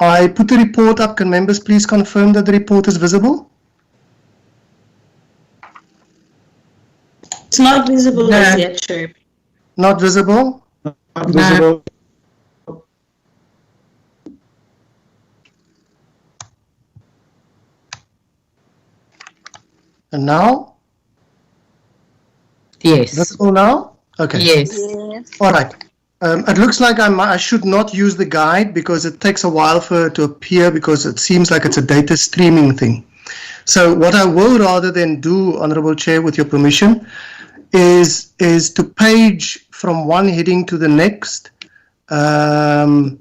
I put the report up. Can members please confirm that the report is visible? It's not visible as yet, Chair. Not visible? Not visible. And now? Yes. Visible now? Okay. Yes. All right. It looks like I should not use the guide because it takes a while for it to appear because it seems like it's a data streaming thing. So what I will rather than do, Honourable Chair, with your permission, is to page from one heading to the next and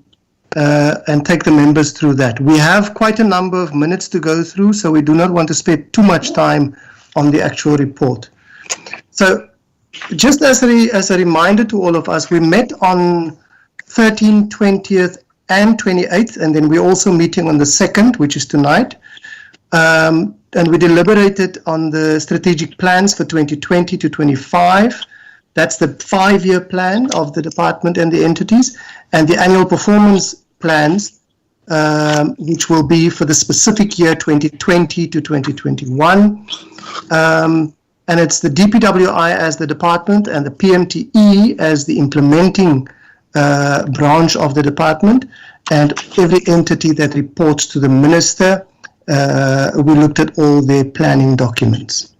take the members through that. We have quite a number of minutes to go through, so we do not want to spend too much time on the actual report. So just as a reminder to all of us, we met on 13th, 20th and 28th, and then we're also meeting on the 2nd, which is tonight. And we deliberated on the strategic plans for 2020 to 25. That's the 5-year plan of the department and the entities, and the annual performance plans, which will be for the specific year 2020 to 2021. And it's the DPWI as the department and the PMTE as the implementing branch of the department, and every entity that reports to the minister. We looked at all their planning documents.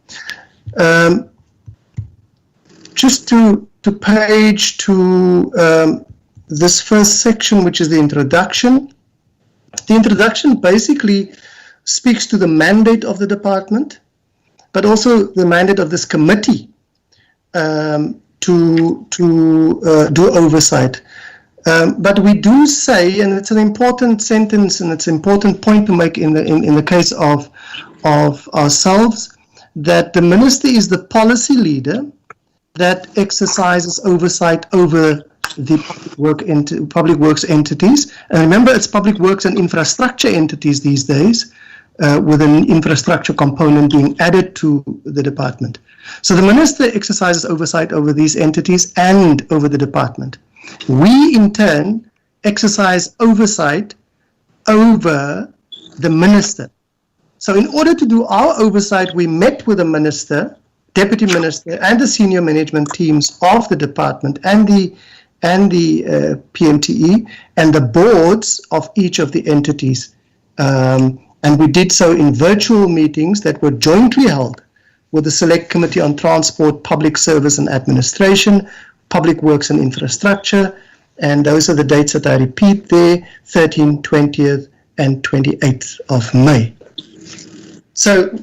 Just to page to this first section, which is the introduction. The introduction basically speaks to the mandate of the department, but also the mandate of this committee to do oversight. But we do say, and it's an important sentence and it's an important point to make in the case of ourselves, that the minister is the policy leader that exercises oversight over the public works entities. And remember, it's public works and infrastructure entities these days, with an infrastructure component being added to the department. So the minister exercises oversight over these entities and over the department. We, in turn, exercise oversight over the minister. So in order to do our oversight, we met with the minister, deputy minister, and the senior management teams of the department and the PMTE and the boards of each of the entities. And we did so in virtual meetings that were jointly held with the Select Committee on Transport, Public Service and Administration, Public Works and Infrastructure, and those are the dates that I repeat there, 13th, 20th and 28th of May. So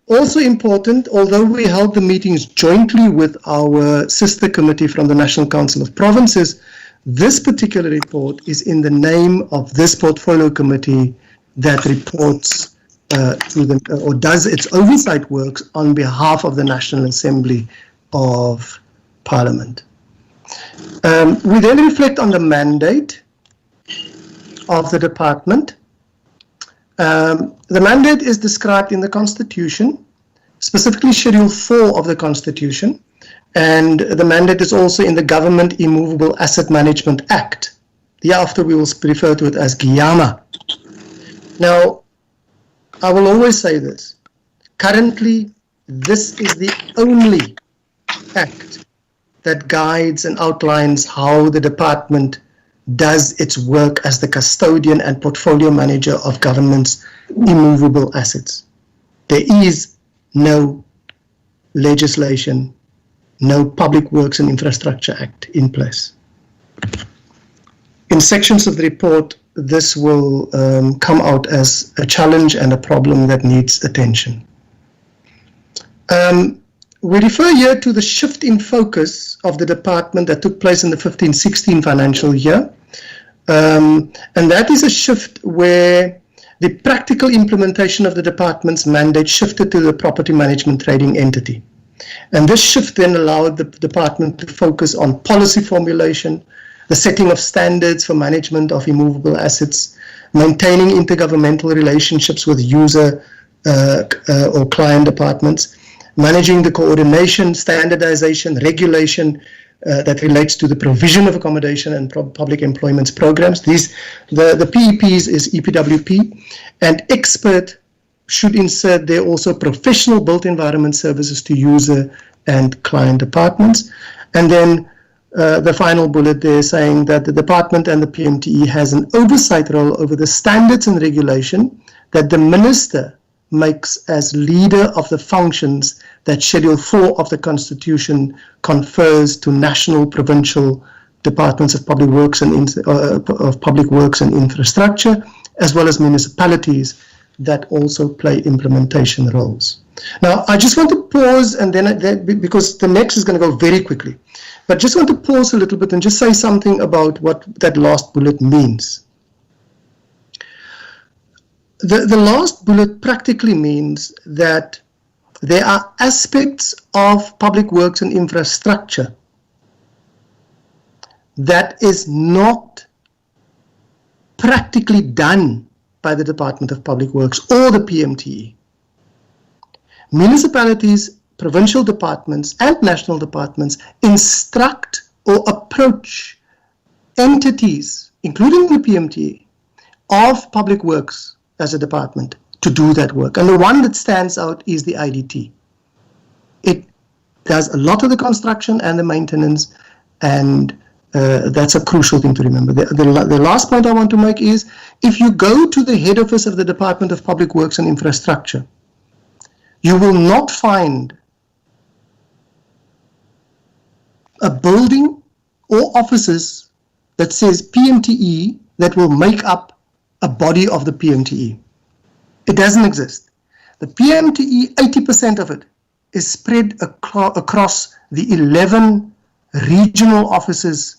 also important, although we held the meetings jointly with our sister committee from the National Council of Provinces, this particular report is in the name of this portfolio committee that reports to the, or does its oversight works on behalf of the National Assembly of Parliament. We then reflect on the mandate of the department. The mandate is described in the Constitution, specifically Schedule 4 of the Constitution, and the mandate is also in the Government Immovable Asset Management Act. Thereafter we will refer to it as GIAMA. Now, I will always say this. Currently, this is the only act that guides and outlines how the department does its work as the custodian and portfolio manager of government's immovable assets. There is no legislation, no Public Works and Infrastructure Act in place. In sections of the report, this will come out as a challenge and a problem that needs attention. We refer here to the shift in focus of the department that took place in the 15-16 financial year. And that is a shift where the practical implementation of the department's mandate shifted to the property management trading entity. And this shift then allowed the department to focus on policy formulation, the setting of standards for management of immovable assets, maintaining intergovernmental relationships with user or client departments, managing the coordination, standardization, regulation, that relates to the provision of accommodation and public employment programs. The PEPs is EPWP, and expert should insert there also professional built environment services to user and client departments. And then the final bullet there saying that the department and the PMTE has an oversight role over the standards and regulation that the minister makes as leader of the functions that Schedule 4 of the Constitution confers to national, provincial departments of public works and infrastructure, as well as municipalities that also play implementation roles. Now, I just want to pause, and then because the next is going to go very quickly, but just want to pause a little bit and just say something about what that last bullet means. The last bullet practically means that there are aspects of public works and infrastructure that is not practically done by the Department of Public Works or the PMTE. Municipalities, provincial departments, and national departments instruct or approach entities, including the PMTE, of public works as a department to do that work. And the one that stands out is the IDT. It does a lot of the construction and the maintenance, and that's a crucial thing to remember. The last point I want to make is, if you go to the head office of the Department of Public Works and Infrastructure, you will not find a building or offices that says PMTE that will make up a body of the PMTE. It doesn't exist. The PMTE, 80% of it is spread across the 11 regional offices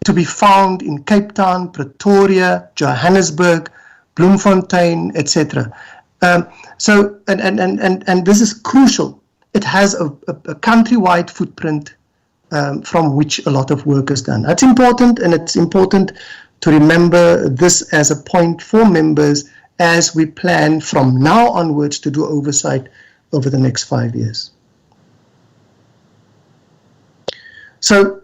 to be found in Cape Town, Pretoria, Johannesburg, Bloemfontein, etc. So this is crucial. It has a countrywide footprint from which a lot of work is done. That's important, and it's important to remember this as a point for members as we plan from now onwards to do oversight over the next 5 years. So,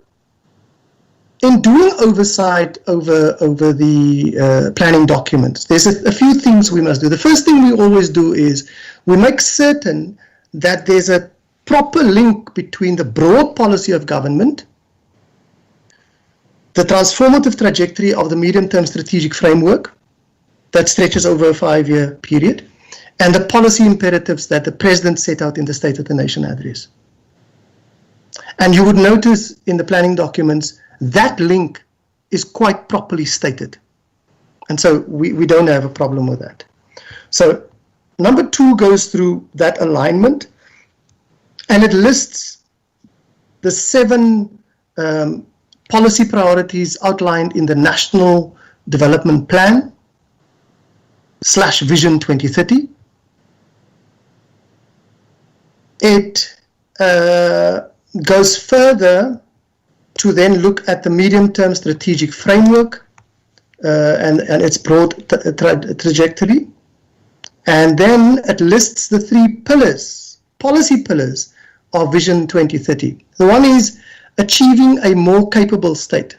in doing oversight over the planning documents, there's a few things we must do. The first thing we always do is we make certain that there's a proper link between the broad policy of government, the transformative trajectory of the medium-term strategic framework that stretches over a 5-year period, and the policy imperatives that the President set out in the State of the Nation address. And you would notice in the planning documents that link is quite properly stated. And so we don't have a problem with that. So number 2 goes through that alignment, and it lists the 7 policy priorities outlined in the National Development Plan / Vision 2030. It goes further to then look at the medium-term strategic framework and its broad trajectory. And then it lists the 3 pillars, policy pillars of Vision 2030. The one is achieving a more capable state.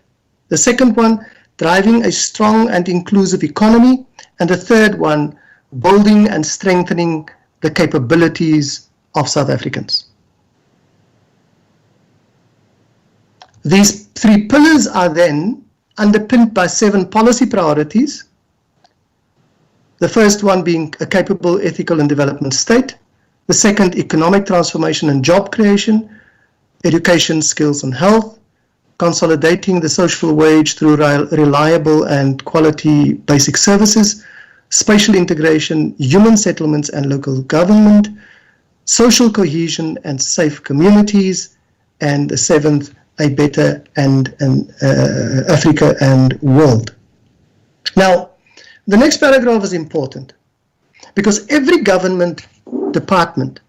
The second one, driving a strong and inclusive economy. And the third one, building and strengthening the capabilities of South Africans. These 3 pillars are then underpinned by 7 policy priorities. The first one being a capable, ethical and development state. The second, economic transformation and job creation. Education, skills and health. Consolidating the social wage through reliable and quality basic services. Spatial integration, human settlements and local government. Social cohesion and safe communities. And the 7th, a better Africa and world. Now, the next paragraph is important because every government department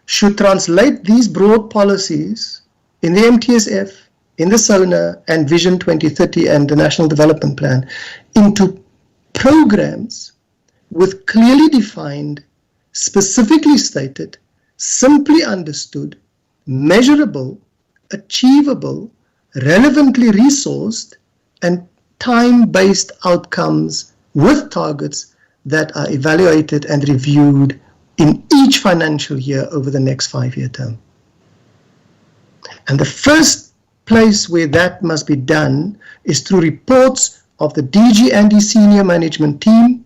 should translate these broad policies in the MTSF, in the SONA and Vision 2030 and the National Development Plan into programs with clearly defined, specifically stated, simply understood, measurable, achievable, relevantly resourced, and time-based outcomes with targets that are evaluated and reviewed in each financial year over the next 5-year term. And the first place where that must be done is through reports of the DG and the senior management team,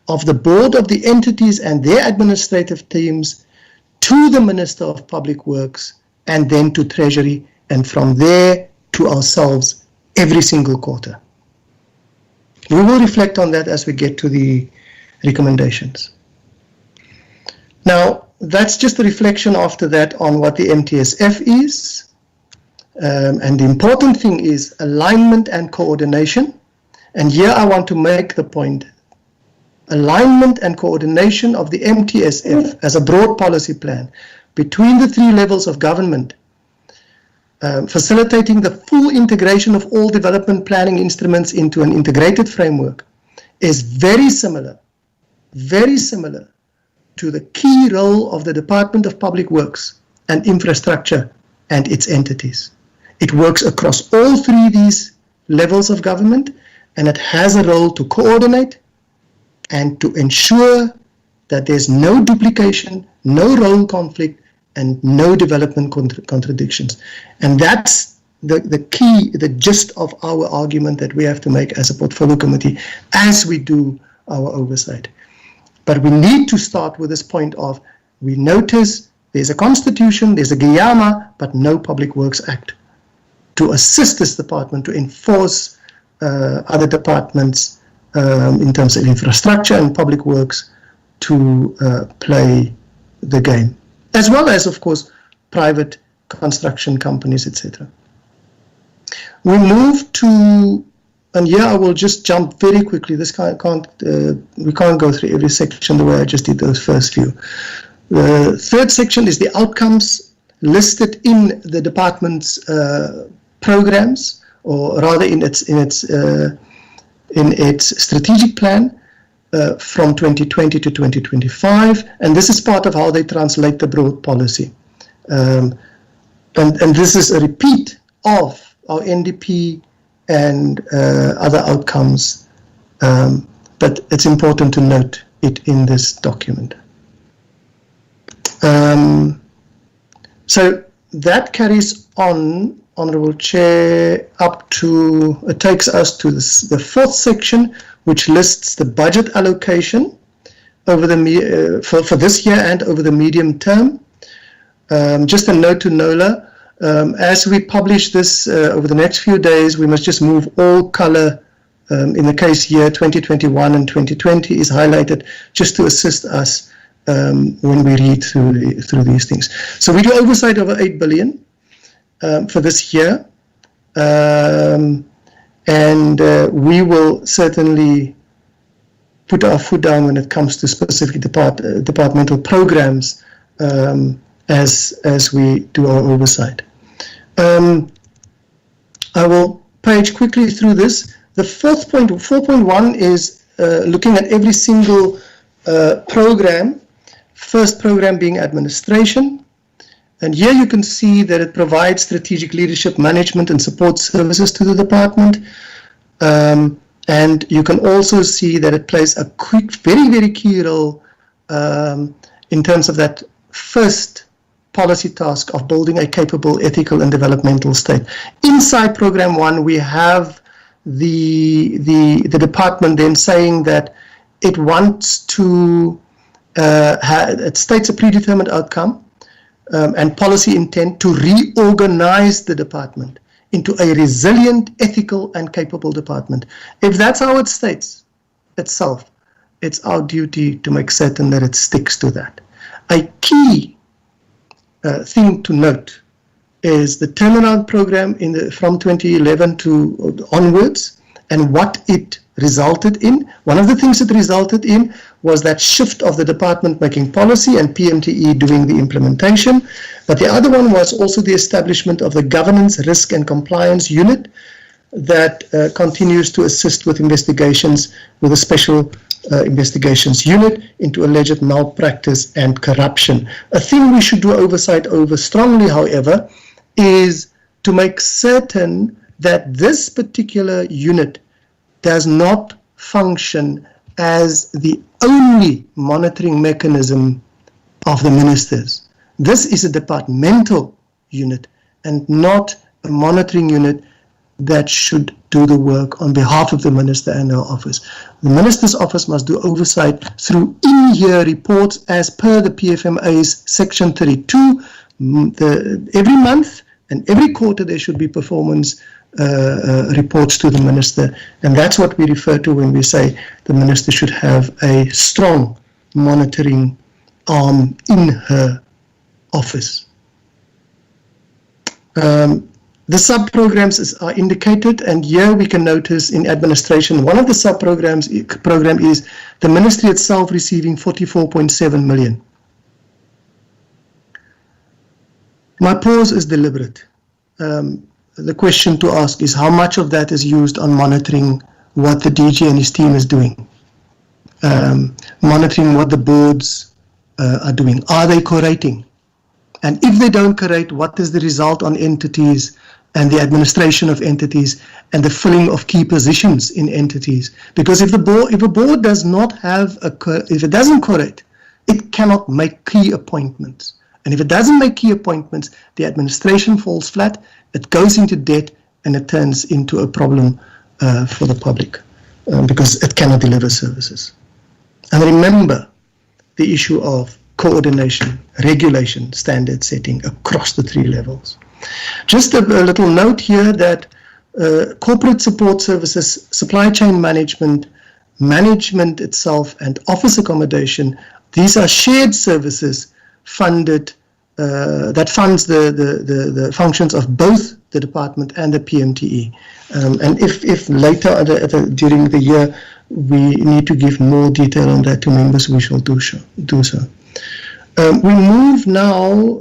of the board of the entities and their administrative teams, to the Minister of Public Works, and then to Treasury, and from there to ourselves every single quarter. We will reflect on that as we get to the recommendations. Now, that's just a reflection after that on what the MTSF is. And the important thing is alignment and coordination. And here I want to make the point, alignment and coordination of the MTSF as a broad policy plan between the 3 levels of government, facilitating the full integration of all development planning instruments into an integrated framework, is very similar to the key role of the Department of Public Works and Infrastructure and its entities. It works across all 3 of these levels of government, and it has a role to coordinate and to ensure that there's no duplication, no role conflict, and no development contradictions. And that's the key, the gist of our argument that we have to make as a portfolio committee as we do our oversight. But we need to start with this point of, we notice there's a constitution, there's a GIAMA, but no Public Works Act to assist this department to enforce other departments in terms of infrastructure and public works to play the game, as well as, of course, private construction companies, etc. We move to, and here I will just jump very quickly. This we can't go through every section the way I just did those first few. The third section is the outcomes listed in the department's programs, or rather in its strategic plan from 2020 to 2025, and this is part of how they translate the broad policy. And this is a repeat of our NDP and other outcomes, but it's important to note it in this document. So that carries on, Honourable Chair, up to, it takes us to the 4th section, which lists the budget allocation over the for this year and over the medium term. Just a note to NOLA, as we publish this over the next few days, we must just move all colour, in the case here 2021 and 2020 is highlighted just to assist us when we read through these things. So we do oversight over 8 billion for this year, and we will certainly put our foot down when it comes to specific departmental programs as we do our oversight. I will page quickly through this. The fourth point, 4.1, is looking at every single program. First program being administration. And here you can see that it provides strategic leadership, management, and support services to the department. And you can also see that it plays a very, very key role in terms of that first policy task of building a capable, ethical, and developmental state. Inside Program 1, we have the department then saying that it wants to, it states a predetermined outcome and policy intent to reorganize the department into a resilient, ethical, and capable department. If that's how it states itself, it's our duty to make certain that it sticks to that. A key thing to note is the turnaround program from 2011 to onwards, and what it resulted in. One of the things it resulted in was that shift of the department making policy and PMTE doing the implementation. But the other one was also the establishment of the Governance, Risk and Compliance Unit that continues to assist with investigations with a special investigations unit into alleged malpractice and corruption. A thing we should do oversight over strongly, however, is to make certain that this particular unit does not function as the only monitoring mechanism of the ministers. This is a departmental unit and not a monitoring unit that should do the work on behalf of the minister and her office. The minister's office must do oversight through in-year reports as per the PFMA's section 32. Every month and every quarter there should be performance reports to the minister, and that's what we refer to when we say the minister should have a strong monitoring arm in her office. The sub-programs are indicated, and here we can notice in administration, one of the sub-programs is the ministry itself receiving 44.7 million. My pause is deliberate. The question to ask is how much of that is used on monitoring what the DG and his team is doing, monitoring what the boards are doing. Are they collating? And if they don't collate, what is the result on entities and the administration of entities and the filling of key positions in entities? Because if a board does not have if it doesn't collate, it cannot make key appointments. And if it doesn't make key appointments, the administration falls flat, it goes into debt, and it turns into a problem for the public because it cannot deliver services. And remember the issue of coordination, regulation, standard setting across the three levels. Just a little note here that corporate support services, supply chain management, management itself, and office accommodation, these are shared services funded that funds the functions of both the department and the PMTE. And if later during the year we need to give more detail on that to members, we shall do so. We move now,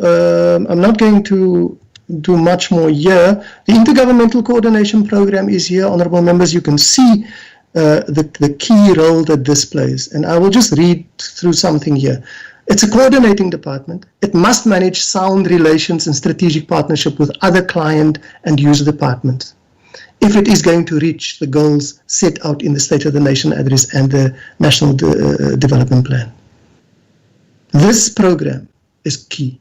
I'm not going to do much more here. The Intergovernmental Coordination Program is here, honourable members. You can see the key role that this plays. And I will just read through something here. It's a coordinating department. It must manage sound relations and strategic partnership with other client and user departments if it is going to reach the goals set out in the State of the Nation Address and the National Development Plan. This program is key.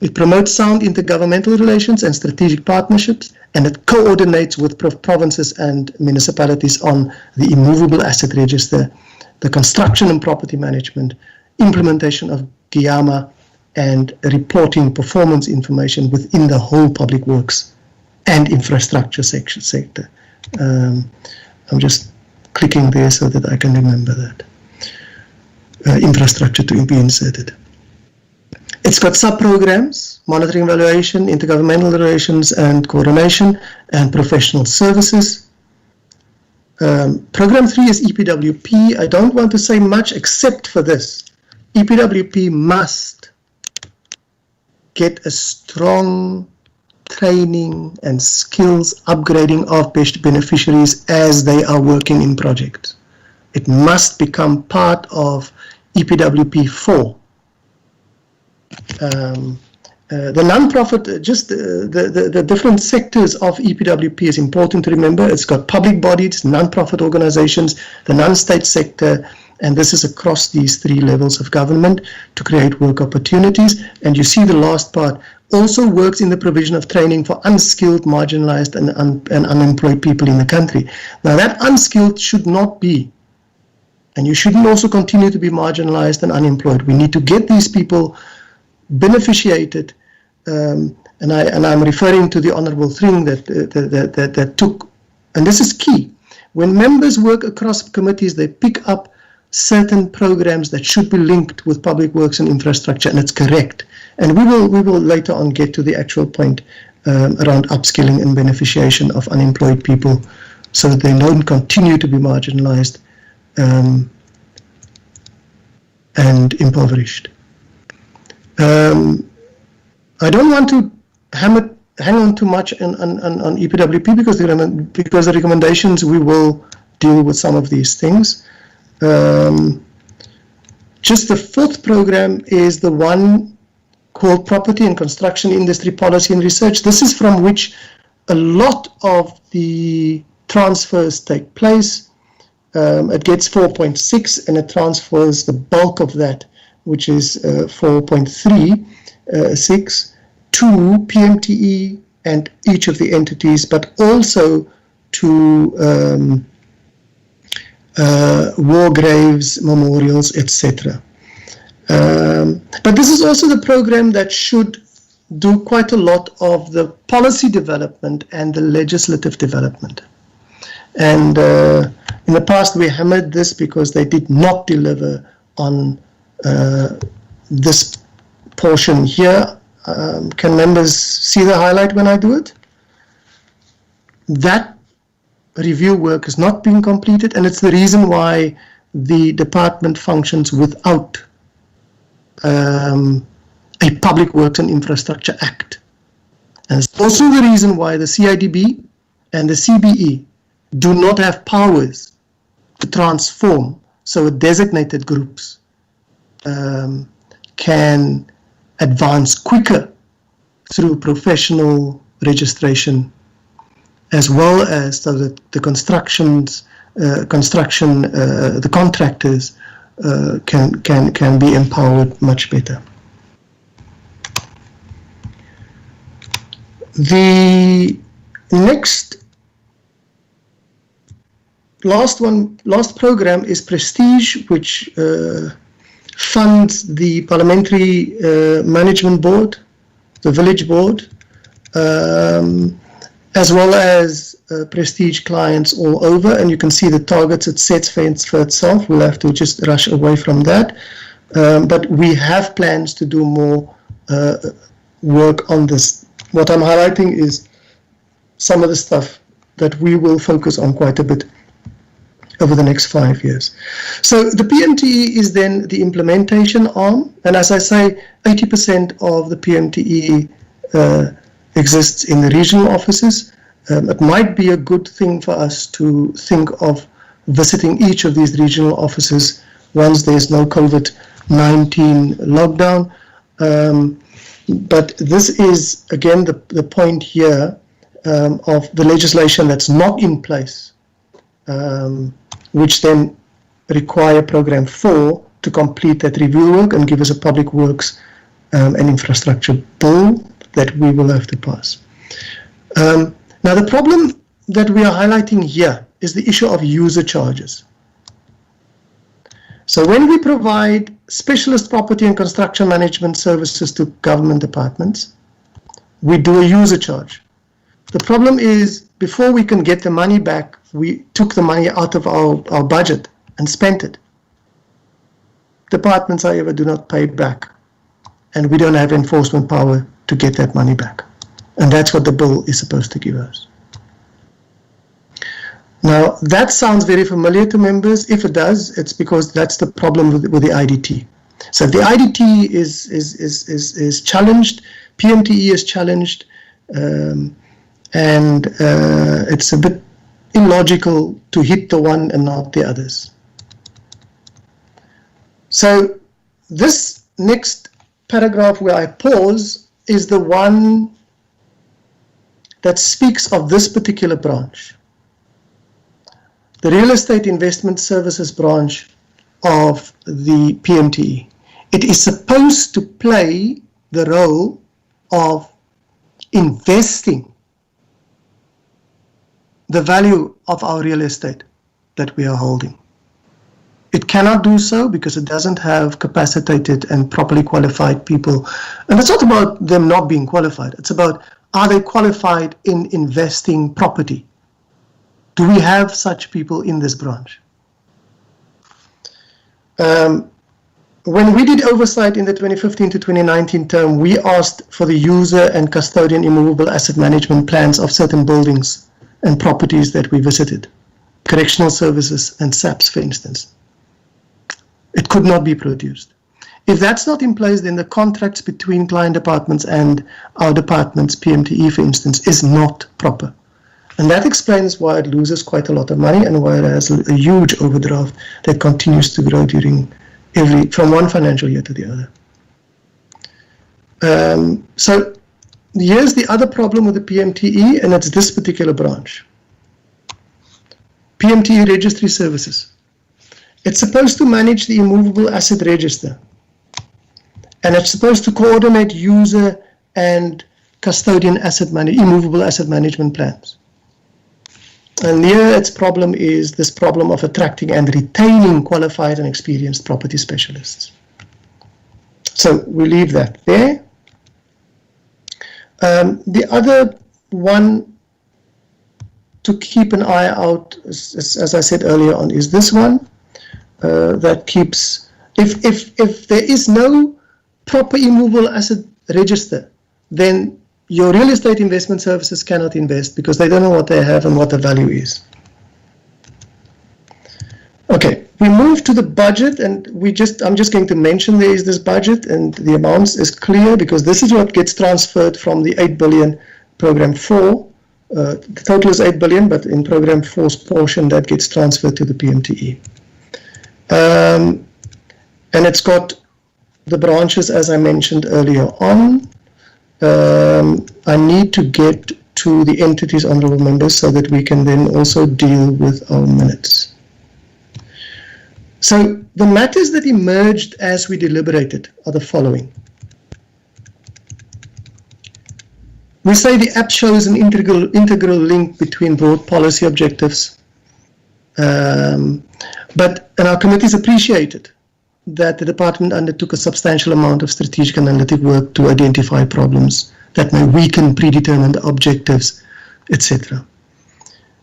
It promotes sound intergovernmental relations and strategic partnerships, and it coordinates with provinces and municipalities on the immovable asset register, the construction and property management, implementation of GIAMA, and reporting performance information within the whole public works and infrastructure sector. I'm just clicking there so that I can remember that. Infrastructure to be inserted. It's got sub-programs, monitoring evaluation, intergovernmental relations and coordination, and professional services. Program 3 is EPWP. I don't want to say much except for this. EPWP must get a strong training and skills upgrading of beneficiaries as they are working in projects. It must become part of EPWP 4. The non-profit, just the different sectors of EPWP is important to remember. It's got public bodies, non-profit organizations, the non-state sector, and this is across these three levels of government to create work opportunities. And you see the last part also works in the provision of training for unskilled, marginalized, and unemployed people in the country. Now that unskilled should not be, and you shouldn't also continue to be marginalized and unemployed. We need to get these people beneficiated, and I'm referring to the honourable thing that took, and this is key. When members work across committees, they pick up certain programs that should be linked with public works and infrastructure, and it's correct. And we will later on get to the actual point around upskilling and beneficiation of unemployed people, so that they don't continue to be marginalized and impoverished. I don't want to hang on too much on EPWP because the recommendations, we will deal with some of these things. Just the fourth program is the one called Property and Construction Industry Policy and Research. This is from which a lot of the transfers take place. It gets 4.6 and it transfers the bulk of that, which is 4.36 to PMTE and each of the entities, but also to war graves, memorials, etc. But this is also the program that should do quite a lot of the policy development and the legislative development. And in the past we hammered this because they did not deliver on this portion here. Can members see the highlight when I do it? That review work is not being completed, and it's the reason why the department functions without a Public Works and Infrastructure Act. And it's also the reason why the CIDB and the CBE do not have powers to transform, so designated groups can advance quicker through professional registration, as well as so that the the contractors can be empowered much better. The last program is Prestige, which funds the Parliamentary Management Board, the Village Board, as well as Prestige clients all over, and you can see the targets it sets for itself. We'll have to just rush away from that, but we have plans to do more work on this. What I'm highlighting is some of the stuff that we will focus on quite a bit over the next 5 years. So the PMTE is then the implementation arm, and as I say, 80% of the PMTE exists in the regional offices. It might be a good thing for us to think of visiting each of these regional offices once there's no COVID-19 lockdown. But this is, again, the point here of the legislation that's not in place, which then require Program 4 to complete that review work and give us a Public Works and Infrastructure bill that we will have to pass. Now, the problem that we are highlighting here is the issue of user charges. So when we provide specialist property and construction management services to government departments, we do a user charge. The problem is, before we can get the money back, we took the money out of our budget and spent it. Departments, however, do not pay back, and we don't have enforcement power to get that money back. And that's what the bill is supposed to give us. Now, that sounds very familiar to members. If it does, it's because that's the problem with the IDT. So if the IDT is challenged, PMTE is challenged, and it's a bit illogical to hit the one and not the others. So this next paragraph where I pause is the one that speaks of this particular branch, the Real Estate Investment Services branch of the PMTE. It is supposed to play the role of investing the value of our real estate that we are holding. It cannot do so because it doesn't have capacitated and properly qualified people. And it's not about them not being qualified. It's about, are they qualified in investing property? Do we have such people in this branch? When we did oversight in the 2015 to 2019 term, we asked for the user and custodian immovable asset management plans of certain buildings and properties that we visited, correctional services and SAPs, for instance. It could not be produced. If that's not in place, then the contracts between client departments and our departments, PMTE, for instance, is not proper. And that explains why it loses quite a lot of money and why it has a huge overdraft that continues to grow from one financial year to the other. So here's the other problem with the PMTE, and it's this particular branch. PMTE Registry Services. It's supposed to manage the immovable asset register, and it's supposed to coordinate user and custodian immovable asset management plans. And here its problem is this problem of attracting and retaining qualified and experienced property specialists. So we leave that there. The other one to keep an eye out, as I said earlier on, is this one that keeps, if there is no proper immovable asset register, then your real estate investment services cannot invest because they don't know what they have and what the value is. Okay, we move to the budget, and I'm just going to mention there is this budget, and the amounts is clear because this is what gets transferred from the 8 billion program 4. The total is 8 billion, but in program 4's portion that gets transferred to the PMTE. And it's got the branches as I mentioned earlier on. I need to get to the entities, honorable members, so that we can then also deal with our minutes. So the matters that emerged as we deliberated are the following. We say the app shows an integral link between broad policy objectives, and our committees appreciated that the department undertook a substantial amount of strategic and analytic work to identify problems that may weaken predetermined objectives, etc.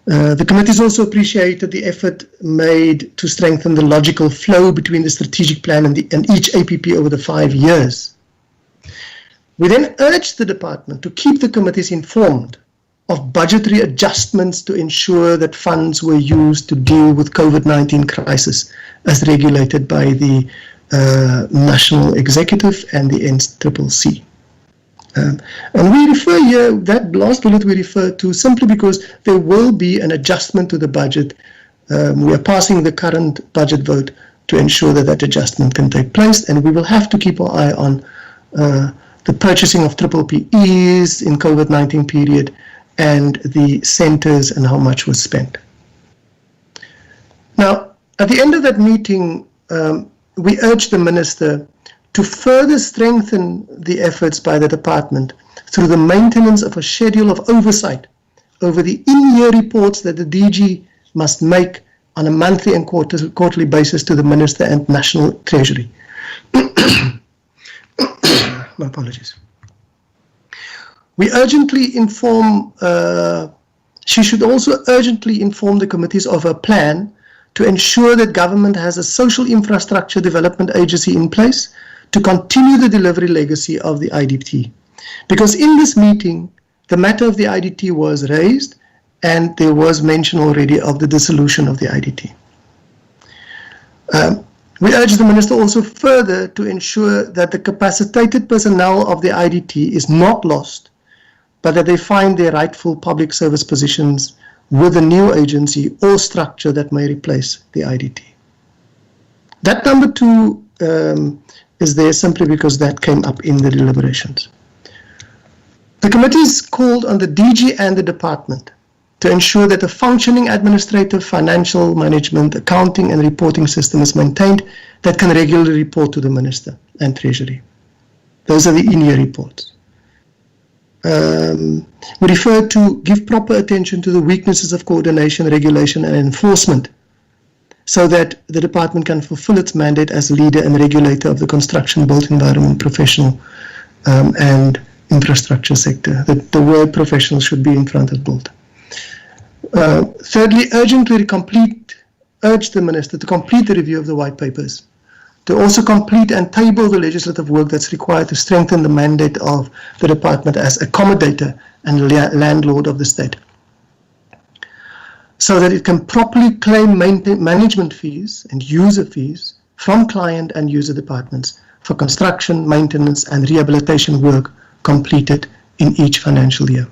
The committees also appreciated the effort made to strengthen the logical flow between the strategic plan and each APP over the 5 years. We then urged the department to keep the committees informed of budgetary adjustments to ensure that funds were used to deal with COVID-19 crisis as regulated by the National Executive and the NCCC. And we refer here, that last bullet we refer to simply because there will be an adjustment to the budget. We are passing the current budget vote to ensure that that adjustment can take place, and we will have to keep our eye on the purchasing of PPEs in COVID-19 period and the centers and how much was spent. Now, at the end of that meeting, we urged the Minister to further strengthen the efforts by the department through the maintenance of a schedule of oversight over the in-year reports that the DG must make on a monthly and quarterly basis to the Minister and National Treasury. My apologies. We urgently inform, she should also urgently inform the committees of a plan to ensure that government has a social infrastructure development agency in place to continue the delivery legacy of the IDT. Because in this meeting, the matter of the IDT was raised and there was mention already of the dissolution of the IDT. We urge the Minister also further to ensure that the capacitated personnel of the IDT is not lost, but that they find their rightful public service positions with a new agency or structure that may replace the IDT. That number 2 is there simply because that came up in the deliberations. The committees called on the DG and the department to ensure that a functioning administrative, financial management, accounting and reporting system is maintained that can regularly report to the Minister and Treasury. Those are the in-year reports. We refer to give proper attention to the weaknesses of coordination, regulation and enforcement so that the department can fulfill its mandate as leader and regulator of the construction, built environment, professional and infrastructure sector. The word professional should be in front of built. Thirdly, urgently urge the Minister to complete the review of the white papers, to also complete and table the legislative work that's required to strengthen the mandate of the department as accommodator and landlord of the state, so that it can properly claim management fees and user fees from client and user departments for construction, maintenance and rehabilitation work completed in each financial year.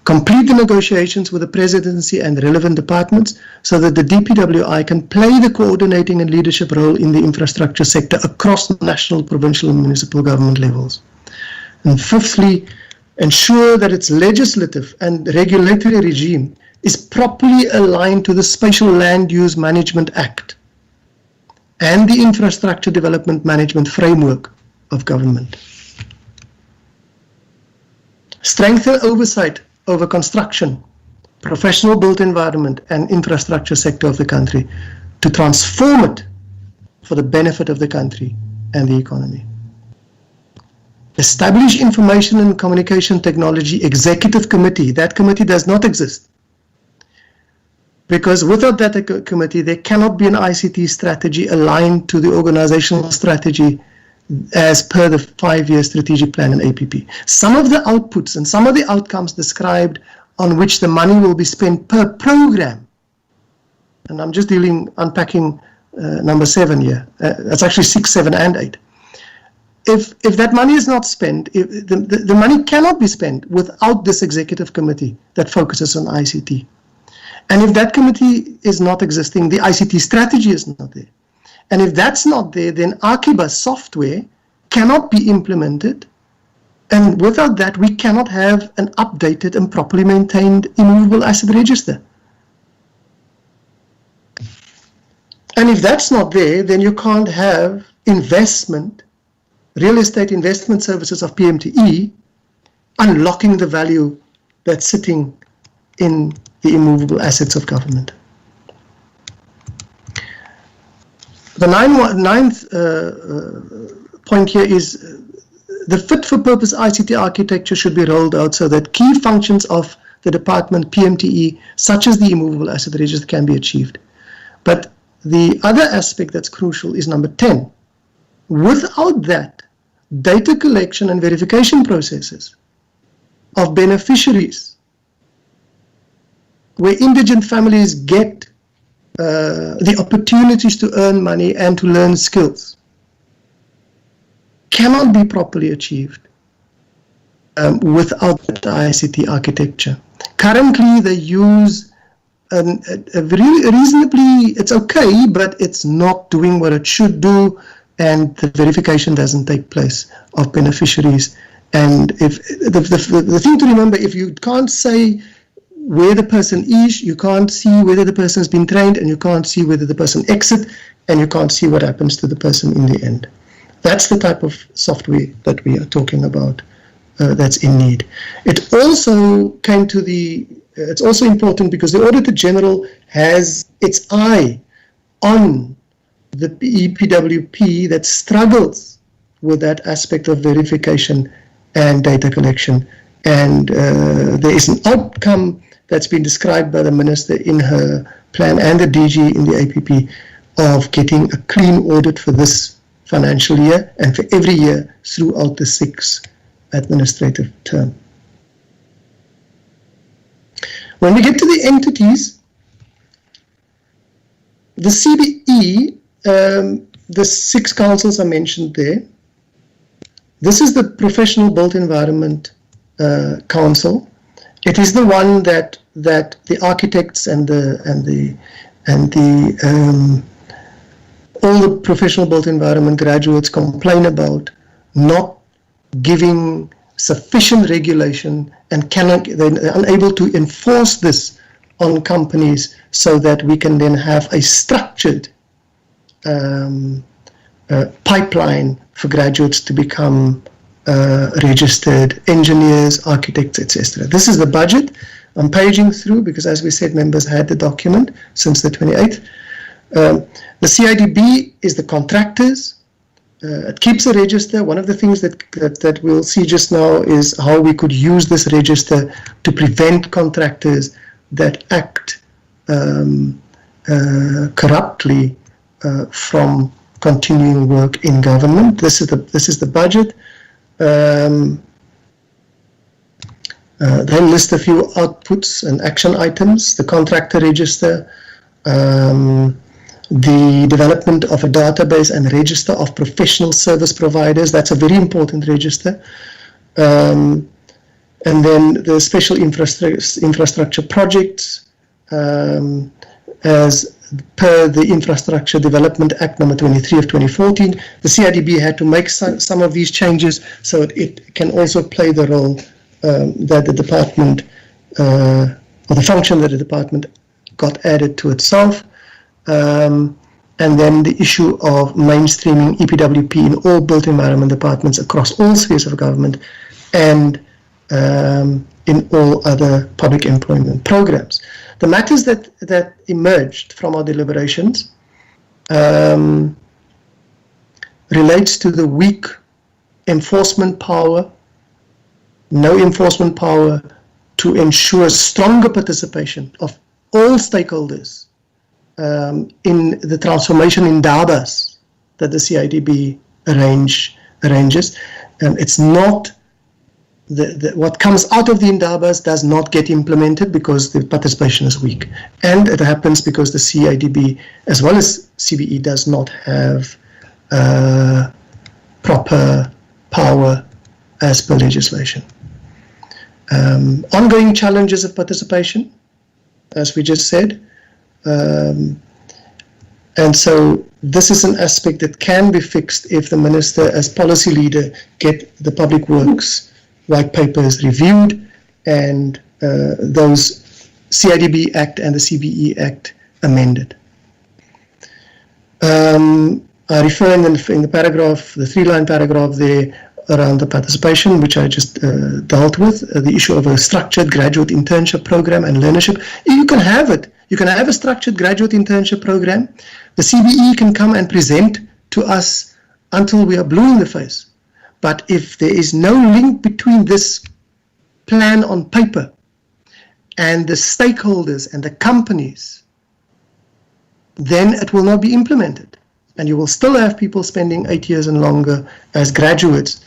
Complete the negotiations with the Presidency and relevant departments so that the DPWI can play the coordinating and leadership role in the infrastructure sector across national, provincial and municipal government levels. And fifthly, ensure that its legislative and regulatory regime is properly aligned to the Spatial Land Use Management Act and the Infrastructure Development Management Framework of government. Strengthen oversight over construction, professional built environment and infrastructure sector of the country to transform it for the benefit of the country and the economy. Establish Information and Communication Technology Executive Committee. That committee does not exist, because without that committee there cannot be an ICT strategy aligned to the organizational strategy as per the 5-year strategic plan and APP. Some of the outputs and some of the outcomes described on which the money will be spent per program, and I'm just unpacking number 7 here, that's actually 6, 7 and 8. If that money is not spent, the money cannot be spent without this executive committee that focuses on ICT. And if that committee is not existing, the ICT strategy is not there. And if that's not there, then Akiba software cannot be implemented. And without that, we cannot have an updated and properly maintained immovable asset register. And if that's not there, then you can't have investment, real estate investment services of PMTE, unlocking the value that's sitting in the immovable assets of government. The ninth point here is the fit-for-purpose ICT architecture should be rolled out so that key functions of the department PMTE, such as the immovable asset register, can be achieved. But the other aspect that's crucial is number 10. Without that, data collection and verification processes of beneficiaries, where indigent families get the opportunities to earn money and to learn skills, cannot be properly achieved without the ICT architecture. Currently, they use a reasonably, it's okay, but it's not doing what it should do, and the verification doesn't take place of beneficiaries. And if the thing to remember, if you can't say where the person is, you can't see whether the person has been trained, and you can't see whether the person exit, and you can't see what happens to the person in the end. That's the type of software that we are talking about that's in need. It also came to it's also important because the Auditor General has its eye on the EPWP that struggles with that aspect of verification and data collection. And there is an outcome that's been described by the Minister in her plan and the DG in the APP of getting a clean audit for this financial year and for every year throughout the 6th administrative term. When we get to the entities, the CBE, the 6 councils are mentioned there. This is the Professional Built Environment Council. It is the one that the architects and all the professional built environment graduates complain about not giving sufficient regulation, and they're unable to enforce this on companies so that we can then have a structured pipeline for graduates to become registered engineers, architects, etc. This is the budget. I'm paging through because, as we said, members had the document since the 28th. The CIDB is the contractors. It keeps a register. One of the things that we'll see just now is how we could use this register to prevent contractors that act corruptly from continuing work in government. This is the budget. They list a few outputs and action items: the contractor register, the development of a database and register of professional service providers. That's a very important register. And then the special infrastructure projects, as per the Infrastructure Development Act number 23 of 2014, the CIDB had to make some of these changes so it can also play the role that the department, or the function that the department got added to itself. And then the issue of mainstreaming EPWP in all built environment departments across all spheres of government and in all other public employment programs. The matters that emerged from our deliberations relates to the weak enforcement power, no enforcement power to ensure stronger participation of all stakeholders in the transformation in DABAs that the CIDB arranges. It's not what comes out of the indabas does not get implemented because the participation is weak, and it happens because the CIDB as well as CBE does not have proper power as per legislation. Ongoing challenges of participation, as we just said, and so this is an aspect that can be fixed if the minister as policy leader get the public works white papers reviewed and those CIDB Act and the CBE Act amended. I refer in the paragraph, the 3-line paragraph there around the participation, which I just dealt with, the issue of a structured graduate internship program and learnership. You can have it. You can have a structured graduate internship program. The CBE can come and present to us until we are blue in the face. But if there is no link between this plan on paper and the stakeholders and the companies, then it will not be implemented. And you will still have people spending 8 years and longer as graduates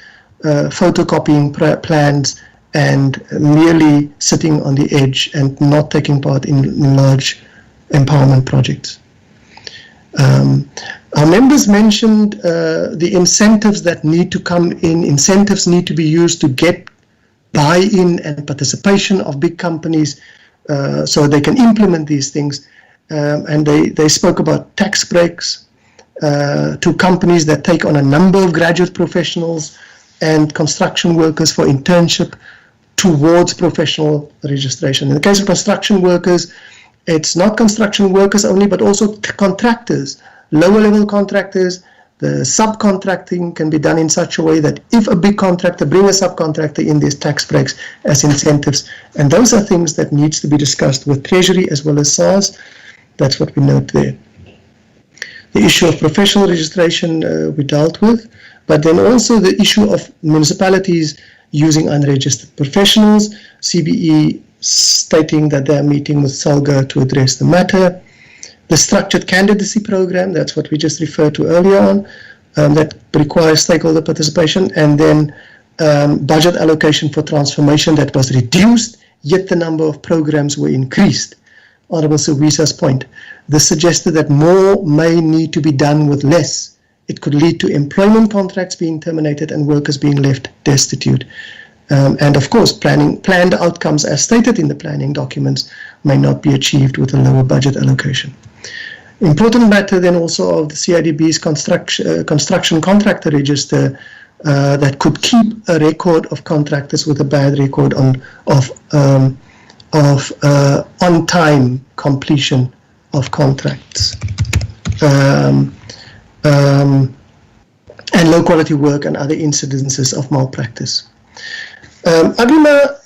photocopying plans and merely sitting on the edge and not taking part in large empowerment projects. Our members mentioned the incentives that need to come in. Incentives need to be used to get buy-in and participation of big companies so they can implement these things. And they spoke about tax breaks to companies that take on a number of graduate professionals and construction workers for internship towards professional registration. In the case of construction workers, it's not construction workers only, but also contractors, lower level contractors. The subcontracting can be done in such a way that if a big contractor bring a subcontractor in, there's tax breaks as incentives. And those are things that needs to be discussed with Treasury as well as SARS. That's what we note there. The issue of professional registration we dealt with, but then also the issue of municipalities using unregistered professionals, CBE stating that they are meeting with SALGA to address the matter. The structured candidacy program, that's what we just referred to earlier on, that requires stakeholder participation, and then budget allocation for transformation that was reduced, yet the number of programs were increased. Honorable Suwisa's point, this suggested that more may need to be done with less. It could lead to employment contracts being terminated and workers being left destitute. And of course, planned outcomes as stated in the planning documents may not be achieved with a lower budget allocation. Important matter then also of the CIDB's construction contractor register that could keep a record of contractors with a bad record of on-time completion of contracts. And low quality work and other incidences of malpractice. Agrima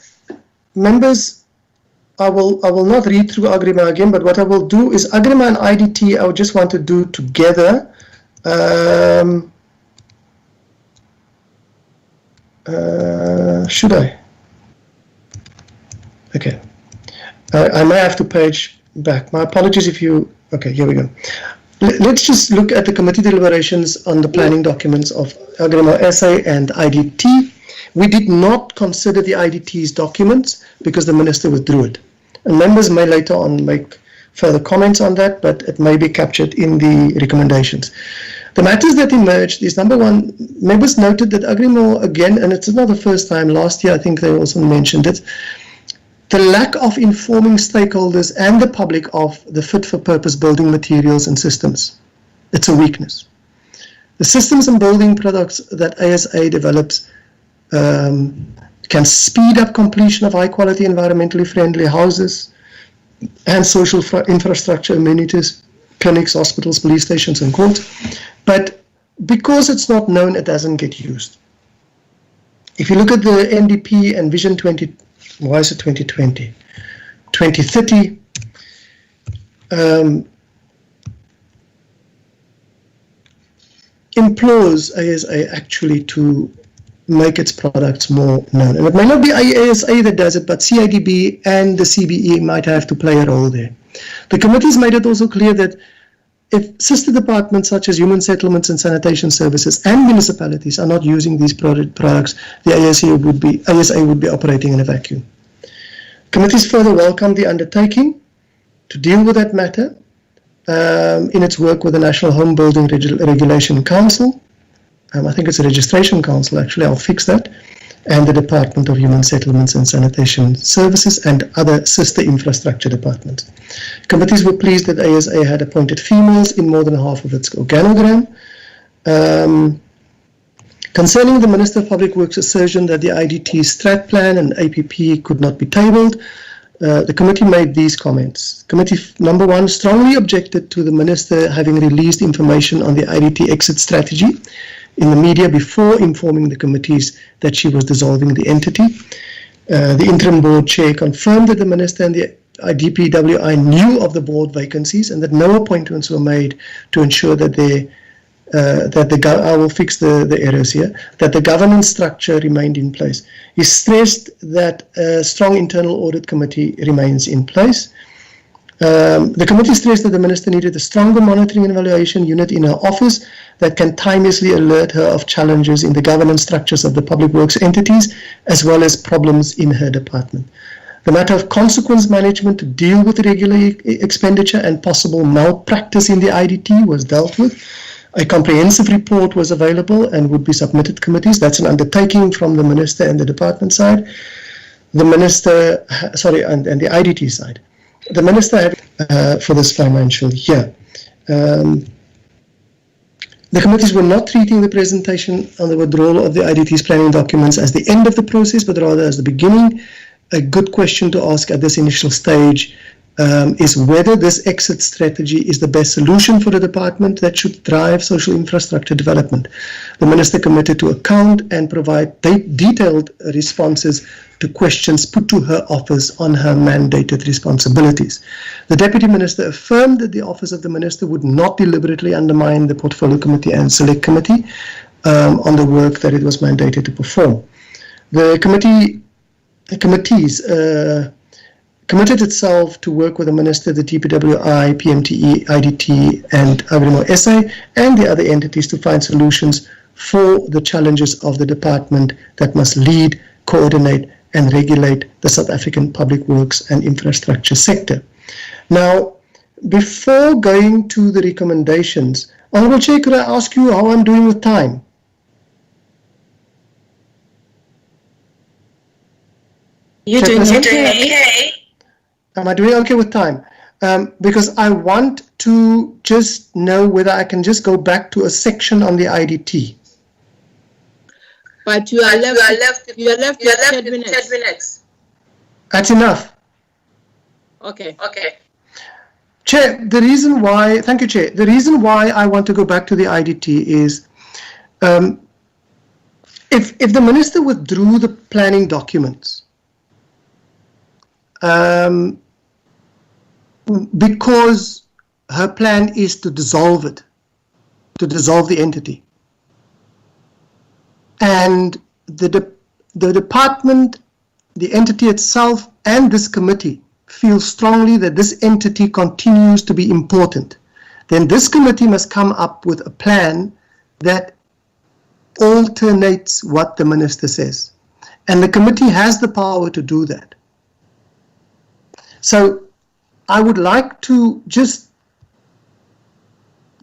members, I will not read through Agrima again, but what I will do is Agrima and IDT I would just want to do together. Should I? Okay. I may have to page back. My apologies if you... Okay, here we go. Let's just look at the committee deliberations on the planning documents of Agrima SA and IDT. We did not consider the IDT's documents because the minister withdrew it. And members may later on make further comments on that, but it may be captured in the recommendations. The matters that emerged is, number one, members noted that Agrima again, and it's not the first time, last year I think they also mentioned it, The lack of informing stakeholders and the public of the fit-for-purpose building materials and systems. It's a weakness. The systems and building products that ASA develops can speed up completion of high-quality, environmentally friendly houses and social infrastructure amenities, clinics, hospitals, police stations, and courts. But because it's not known, it doesn't get used. If you look at the NDP and Vision 2030, implores ASA actually to make its products more known. And it may not be ASA that does it, but CIDB and the CBE might have to play a role there. The committee's made it also clear that if sister departments such as Human Settlements and Sanitation Services and municipalities are not using these products, the ASA would be operating in a vacuum. Committees further welcome the undertaking to deal with that matter in its work with the National Home Building Regulation Council. I think it's a registration council, actually, I'll fix that, and the Department of Human Settlements and Sanitation Services and other sister infrastructure departments. Committees were pleased that ASA had appointed females in more than half of its organogram. Concerning the Minister of Public Works' assertion that the IDT strat plan and APP could not be tabled, the committee made these comments. Committee number 1 strongly objected to the Minister having released information on the IDT exit strategy in the media before informing the committees that she was dissolving the entity. The interim board chair confirmed that the Minister and the DPWI knew of the board vacancies and that no appointments were made to ensure that I will fix the errors here, that the governance structure remained in place. He stressed that a strong internal audit committee remains in place. The committee stressed that the Minister needed a stronger monitoring and evaluation unit in her office that can timelessly alert her of challenges in the governance structures of the public works entities, as well as problems in her department. The matter of consequence management to deal with irregular expenditure and possible malpractice in the IDT was dealt with. A comprehensive report was available and would be submitted to committees. That's an undertaking from the Minister and the department side. The Minister, and the IDT side. The Minister had, for this financial year. The committees were not treating the presentation on the withdrawal of the IDT's planning documents as the end of the process, but rather as the beginning. A good question to ask at this initial stage is whether this exit strategy is the best solution for the department that should drive social infrastructure development. The Minister committed to account and provide detailed responses to questions put to her office on her mandated responsibilities. The Deputy Minister affirmed that the Office of the Minister would not deliberately undermine the Portfolio Committee and Select Committee on the work that it was mandated to perform. The committees committed itself to work with the Minister, the TPWI, PMTE, IDT, and Agrimo SA, and the other entities to find solutions for the challenges of the department that must lead, coordinate, and regulate the South African public works and infrastructure sector. Now, before going to the recommendations, Honourable Chair, could I ask you how I'm doing with time? You're doing okay. Am I doing okay with time? Because I want to just know whether I can just go back to a section on the IDT. But you are left with 10 minutes. That's enough. Okay. Chair, the reason why, thank you, Chair. The reason why I want to go back to the IDT is if the Minister withdrew the planning documents, because her plan is to dissolve the entity. And the department, the entity itself, and this committee feel strongly that this entity continues to be important. Then this committee must come up with a plan that alternates what the Minister says. And the committee has the power to do that. So I would like to just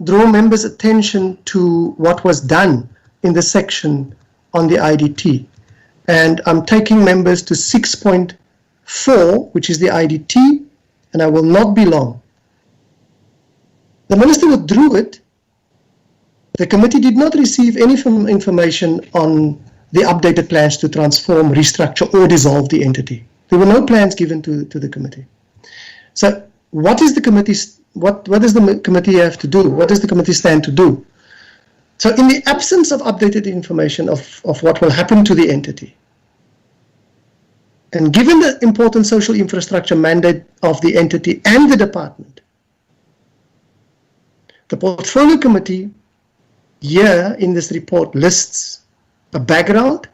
draw members' attention to what was done in the section on the IDT. And I'm taking members to 6.1 4, which is the IDT, and I will not be long. The Minister withdrew it. The committee did not receive any information on the updated plans to transform, restructure, or dissolve the entity. There were no plans given to the committee. So what does the committee have to do? What does the committee stand to do? So in the absence of updated information of what will happen to the entity, and given the important social infrastructure mandate of the entity and the department, the Portfolio Committee here in this report lists a background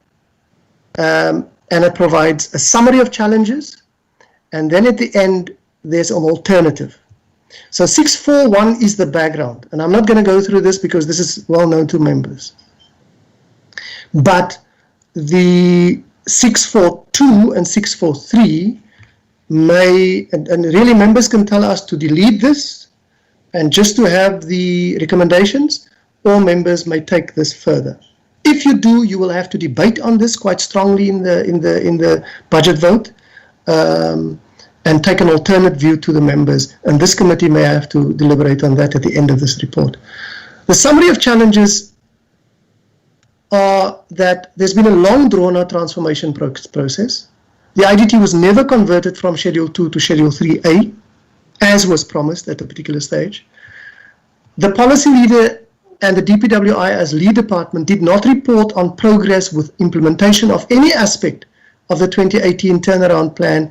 and it provides a summary of challenges, and then at the end there's an alternative. So 641 is the background, and I'm not going to go through this because this is well known to members. But the 642 and 643 may, and really members can tell us to delete this and just to have the recommendations, or members may take this further. If you do, you will have to debate on this quite strongly in the budget vote, and take an alternate view to the members, and this committee may have to deliberate on that at the end of this report. The summary of challenges are that there's been a long drawn-out transformation process. The IDT was never converted from Schedule 2 to Schedule 3A, as was promised at a particular stage. The policy leader and the DPWI as lead department did not report on progress with implementation of any aspect of the 2018 turnaround plan.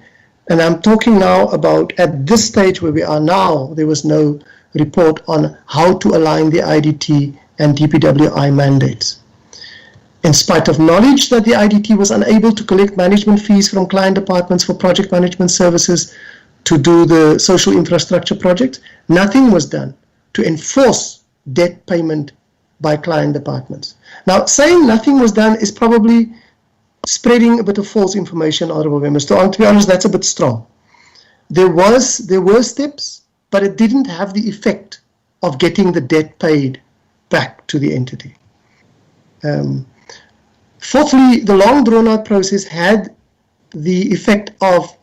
And I'm talking now about at this stage where we are now, there was no report on how to align the IDT and DPWI mandates. In spite of knowledge that the IDT was unable to collect management fees from client departments for project management services to do the social infrastructure project, nothing was done to enforce debt payment by client departments. Now, saying nothing was done is probably spreading a bit of false information, honorable members. To be honest, that's a bit strong. There were steps, but it didn't have the effect of getting the debt paid back to the entity. Fourthly, the long drawn-out process had the effect of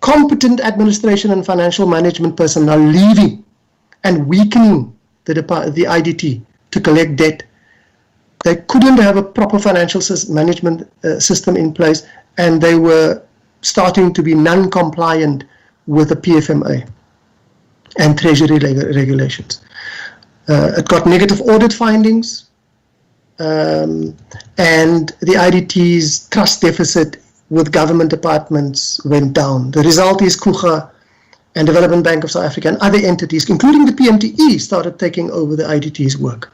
competent administration and financial management personnel leaving and weakening the IDT to collect debt. They couldn't have a proper financial management system in place, and they were starting to be non-compliant with the PFMA and Treasury regulations. It got negative audit findings, and the IDT's trust deficit with government departments went down. The result is KUGA and Development Bank of South Africa and other entities, including the PMTE, started taking over the IDT's work.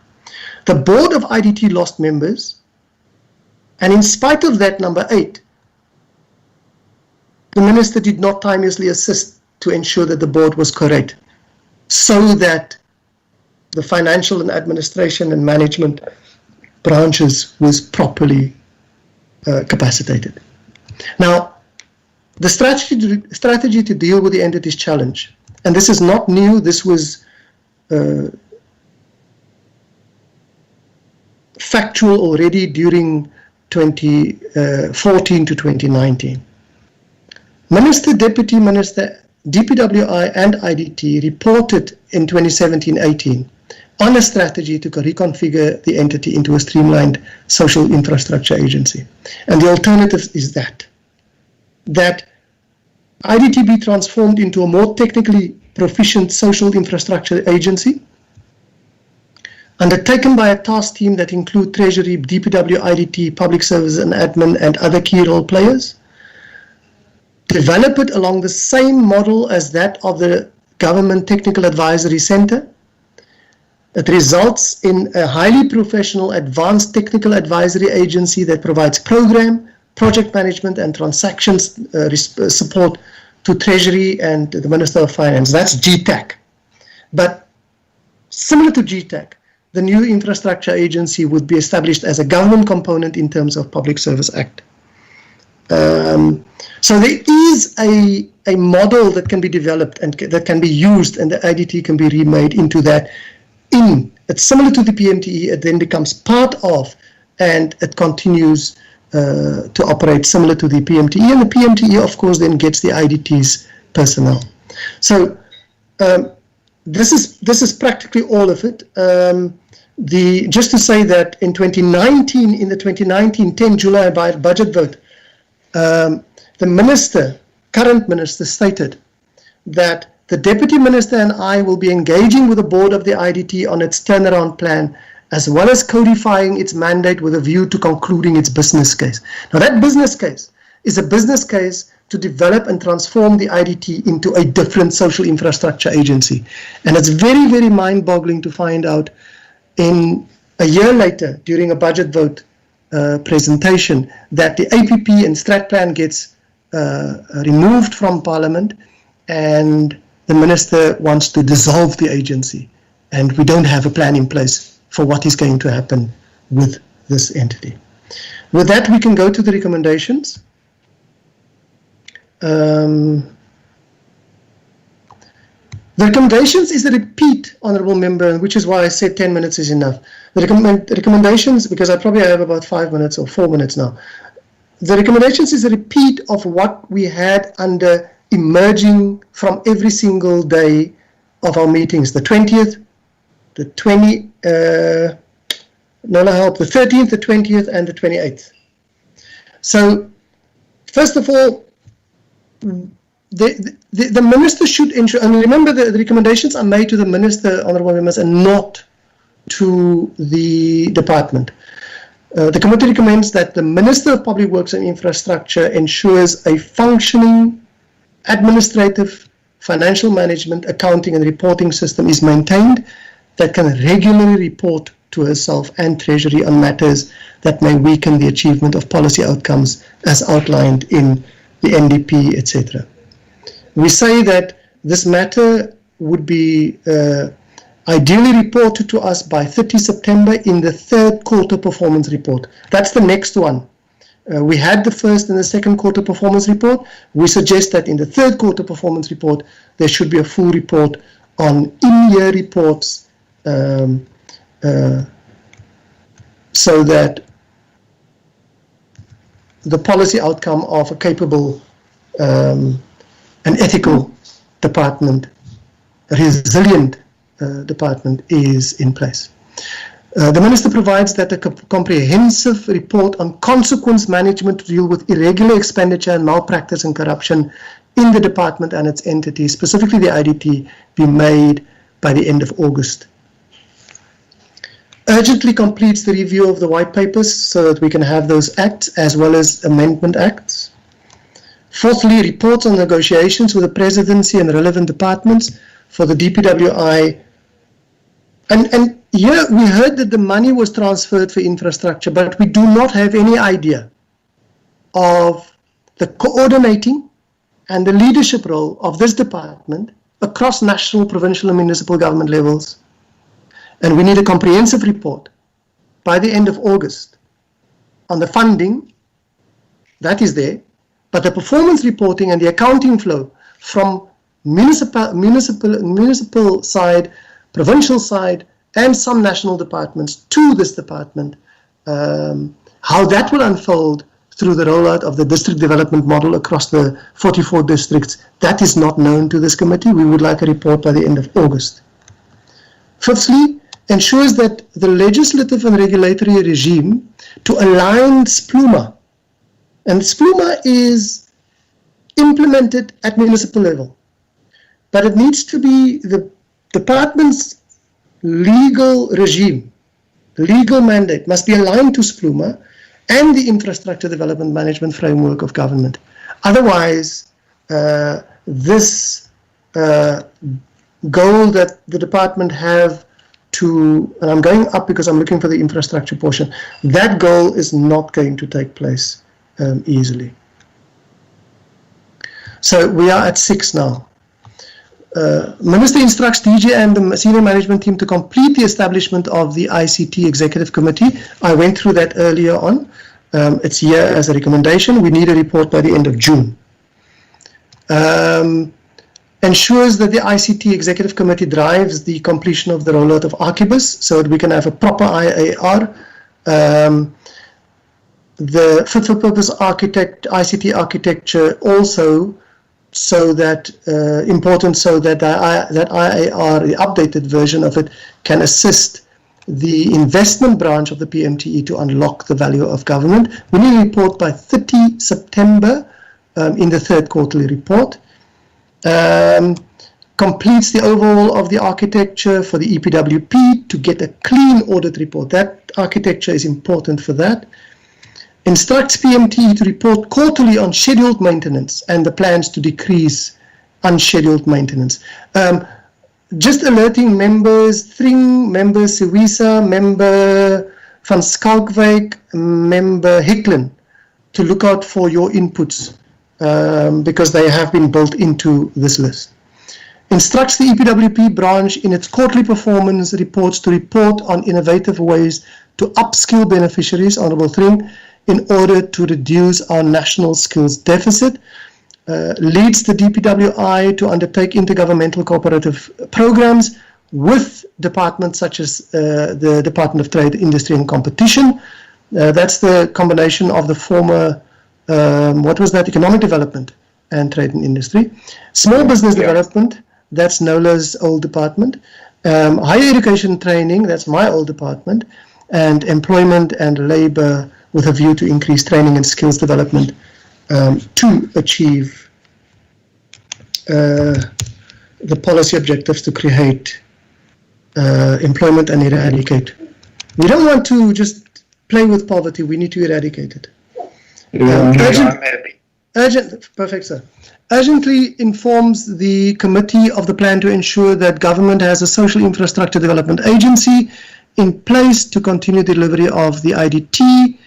The board of IDT lost members, and in spite of that, number 8, the minister did not timeously assist to ensure that the board was correct, so that the financial and administration and management branches was properly capacitated. Now, the strategy to deal with the entity's challenge, and this is not new, this was factual already during 2014 to 2019. Minister, Deputy Minister, DPWI and IDT reported in 2017-18 on a strategy to reconfigure the entity into a streamlined social infrastructure agency. And the alternative is that IDT be transformed into a more technically proficient social infrastructure agency, undertaken by a task team that include Treasury, DPW, IDT, Public Services and Admin, and other key role players. Develop it along the same model as that of the Government Technical Advisory Center. It results in a highly professional, advanced technical advisory agency that provides program, project management, and transactions support to Treasury and the Minister of Finance. That's GTAC. But similar to GTAC, the new infrastructure agency would be established as a government component in terms of Public Service Act. So there is a model that can be developed and that can be used, and the IDT can be remade into that. It's similar to the PMTE, it then becomes part of, and it continues to operate similar to the PMTE, and the PMTE, of course, then gets the IDT's personnel. So this is practically all of it. Just to say that in 2019, in the 2019 10 July budget vote, the current minister stated that the deputy minister and I will be engaging with the board of the IDT on its turnaround plan, as well as codifying its mandate with a view to concluding its business case. Now that business case is a business case to develop and transform the IDT into a different social infrastructure agency. And it's very, very mind-boggling to find out in a year later, during a budget vote presentation, that the APP and Strat Plan gets removed from Parliament, and the minister wants to dissolve the agency, and we don't have a plan in place for what is going to happen with this entity. With that, we can go to the recommendations. The recommendations is a repeat, Honourable Member, which is why I said 10 minutes is enough. The recommendations, because I probably have about 5 minutes or 4 minutes now. The recommendations is a repeat of what we had under emerging from every single day of our meetings, the 20th, the 13th, the 20th, and the 28th. So, first of all, the minister should ensure, and remember the recommendations are made to the minister, Honourable Members, and not to the department. The committee recommends that the Minister of Public Works and Infrastructure ensures a functioning administrative, financial management, accounting and reporting system is maintained that can regularly report to herself and Treasury on matters that may weaken the achievement of policy outcomes as outlined in the NDP, etc. We say that this matter would be ideally reported to us by 30 September in the third quarter performance report. That's the next one. We had the first and the second quarter performance report. We suggest that in the third quarter performance report, there should be a full report on in-year reports so that the policy outcome of a capable and ethical department, a resilient department is in place. The Minister provides that a comprehensive report on consequence management to deal with irregular expenditure and malpractice and corruption in the department and its entities, specifically the IDT, be made by the end of August. Urgently completes the review of the white papers so that we can have those acts as well as amendment acts. Fourthly, reports on negotiations with the Presidency and relevant departments for the DPWI. And here we heard that the money was transferred for infrastructure, but we do not have any idea of the coordinating and the leadership role of this department across national, provincial and municipal government levels. And we need a comprehensive report by the end of August on the funding, that is there, but the performance reporting and the accounting flow from municipal side, provincial side, and some national departments to this department, how that will unfold through the rollout of the district development model across the 44 districts, that is not known to this committee. We would like a report by the end of August. Fifthly, ensures that the legislative and regulatory regime to align SPLUMA, and SPLUMA is implemented at municipal level, but it needs to be the department's legal regime, legal mandate must be aligned to SPLUMA and the infrastructure development management framework of government. Otherwise, this goal that the department have to, and I'm going up because I'm looking for the infrastructure portion, that goal is not going to take place easily. So we are at 6 now. Minister instructs DG and the senior management team to complete the establishment of the ICT Executive Committee. I went through that earlier on. It's here as a recommendation. We need a report by the end of June. Ensures that the ICT Executive Committee drives the completion of the rollout of Archibus so that we can have a proper IAR. the fit-for-purpose ICT architecture also, so that important, so that that IAR, the updated version of it, can assist the investment branch of the PMTE to unlock the value of government. We need a report by 30 September in the third quarterly report. Completes the overhaul of the architecture for the EPWP to get a clean audit report. That architecture is important for that. Instructs PMTE to report quarterly on scheduled maintenance and the plans to decrease unscheduled maintenance. Just alerting members, Thring, member Siwisa, member Van Skalkwyk, member Hicklin, to look out for your inputs because they have been built into this list. Instructs the EPWP branch in its quarterly performance reports to report on innovative ways to upskill beneficiaries, Honourable Thring, in order to reduce our national skills deficit. Leads the DPWI to undertake intergovernmental cooperative programs with departments such as the Department of Trade, Industry and Competition. That's the combination of the former, what was that, Economic Development and Trade and Industry. Small Business Development, that's NOLA's old department. Higher Education Training, that's my old department. And Employment and Labour, with a view to increase training and skills development to achieve the policy objectives to create employment and eradicate. We don't want to just play with poverty, we need to eradicate it. Perfect, sir. Urgently informs the committee of the plan to ensure that government has a social infrastructure development agency in place to continue delivery of the IDT,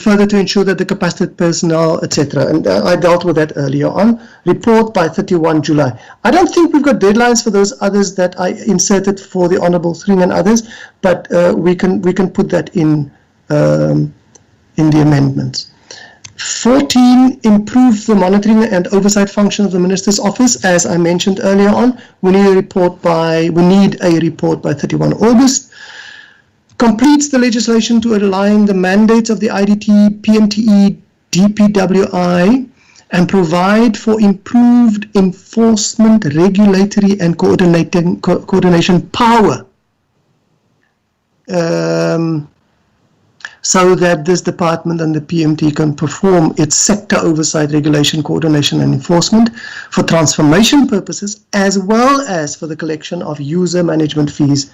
further to ensure that the capacited personnel, etc. And I dealt with that earlier on. Report by 31 July. I don't think we've got deadlines for those others that I inserted for the Honourable Thring and others, but we can put that in the amendments. 14, improve the monitoring and oversight function of the Minister's Office. As I mentioned earlier on, we need a report by 31 August. Completes the legislation to align the mandates of the IDT, PMTE, DPWI, and provide for improved enforcement, regulatory and coordination power, so that this department and the PMT can perform its sector oversight, regulation, coordination and enforcement for transformation purposes, as well as for the collection of user management fees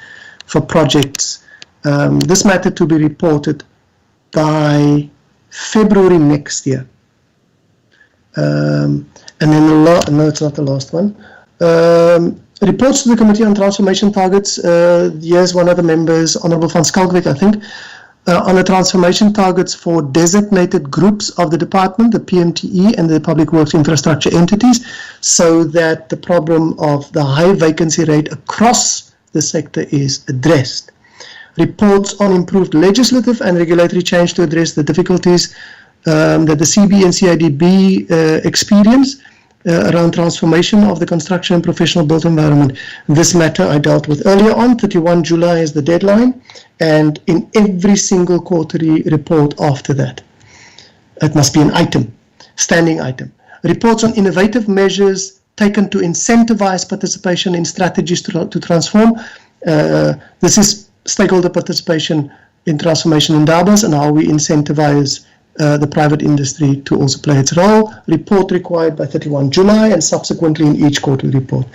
for projects. This matter to be reported by February next year. And then no, it's not the last one. Reports to the Committee on Transformation Targets. Here's one of the members, Honourable Van Skalkwyk, I think, on the transformation targets for designated groups of the department, the PMTE and the Public Works Infrastructure entities, so that the problem of the high vacancy rate across the sector is addressed. Reports on improved legislative and regulatory change to address the difficulties that the CB and CIDB experience around transformation of the construction and professional built environment. This matter I dealt with earlier on. 31 July is the deadline, and in every single quarterly report after that, it must be an item, standing item. Reports on innovative measures taken to incentivize participation in strategies to transform. This is stakeholder participation in transformation in Davos and how we incentivize the private industry to also play its role. Report required by 31 July and subsequently in each quarterly report.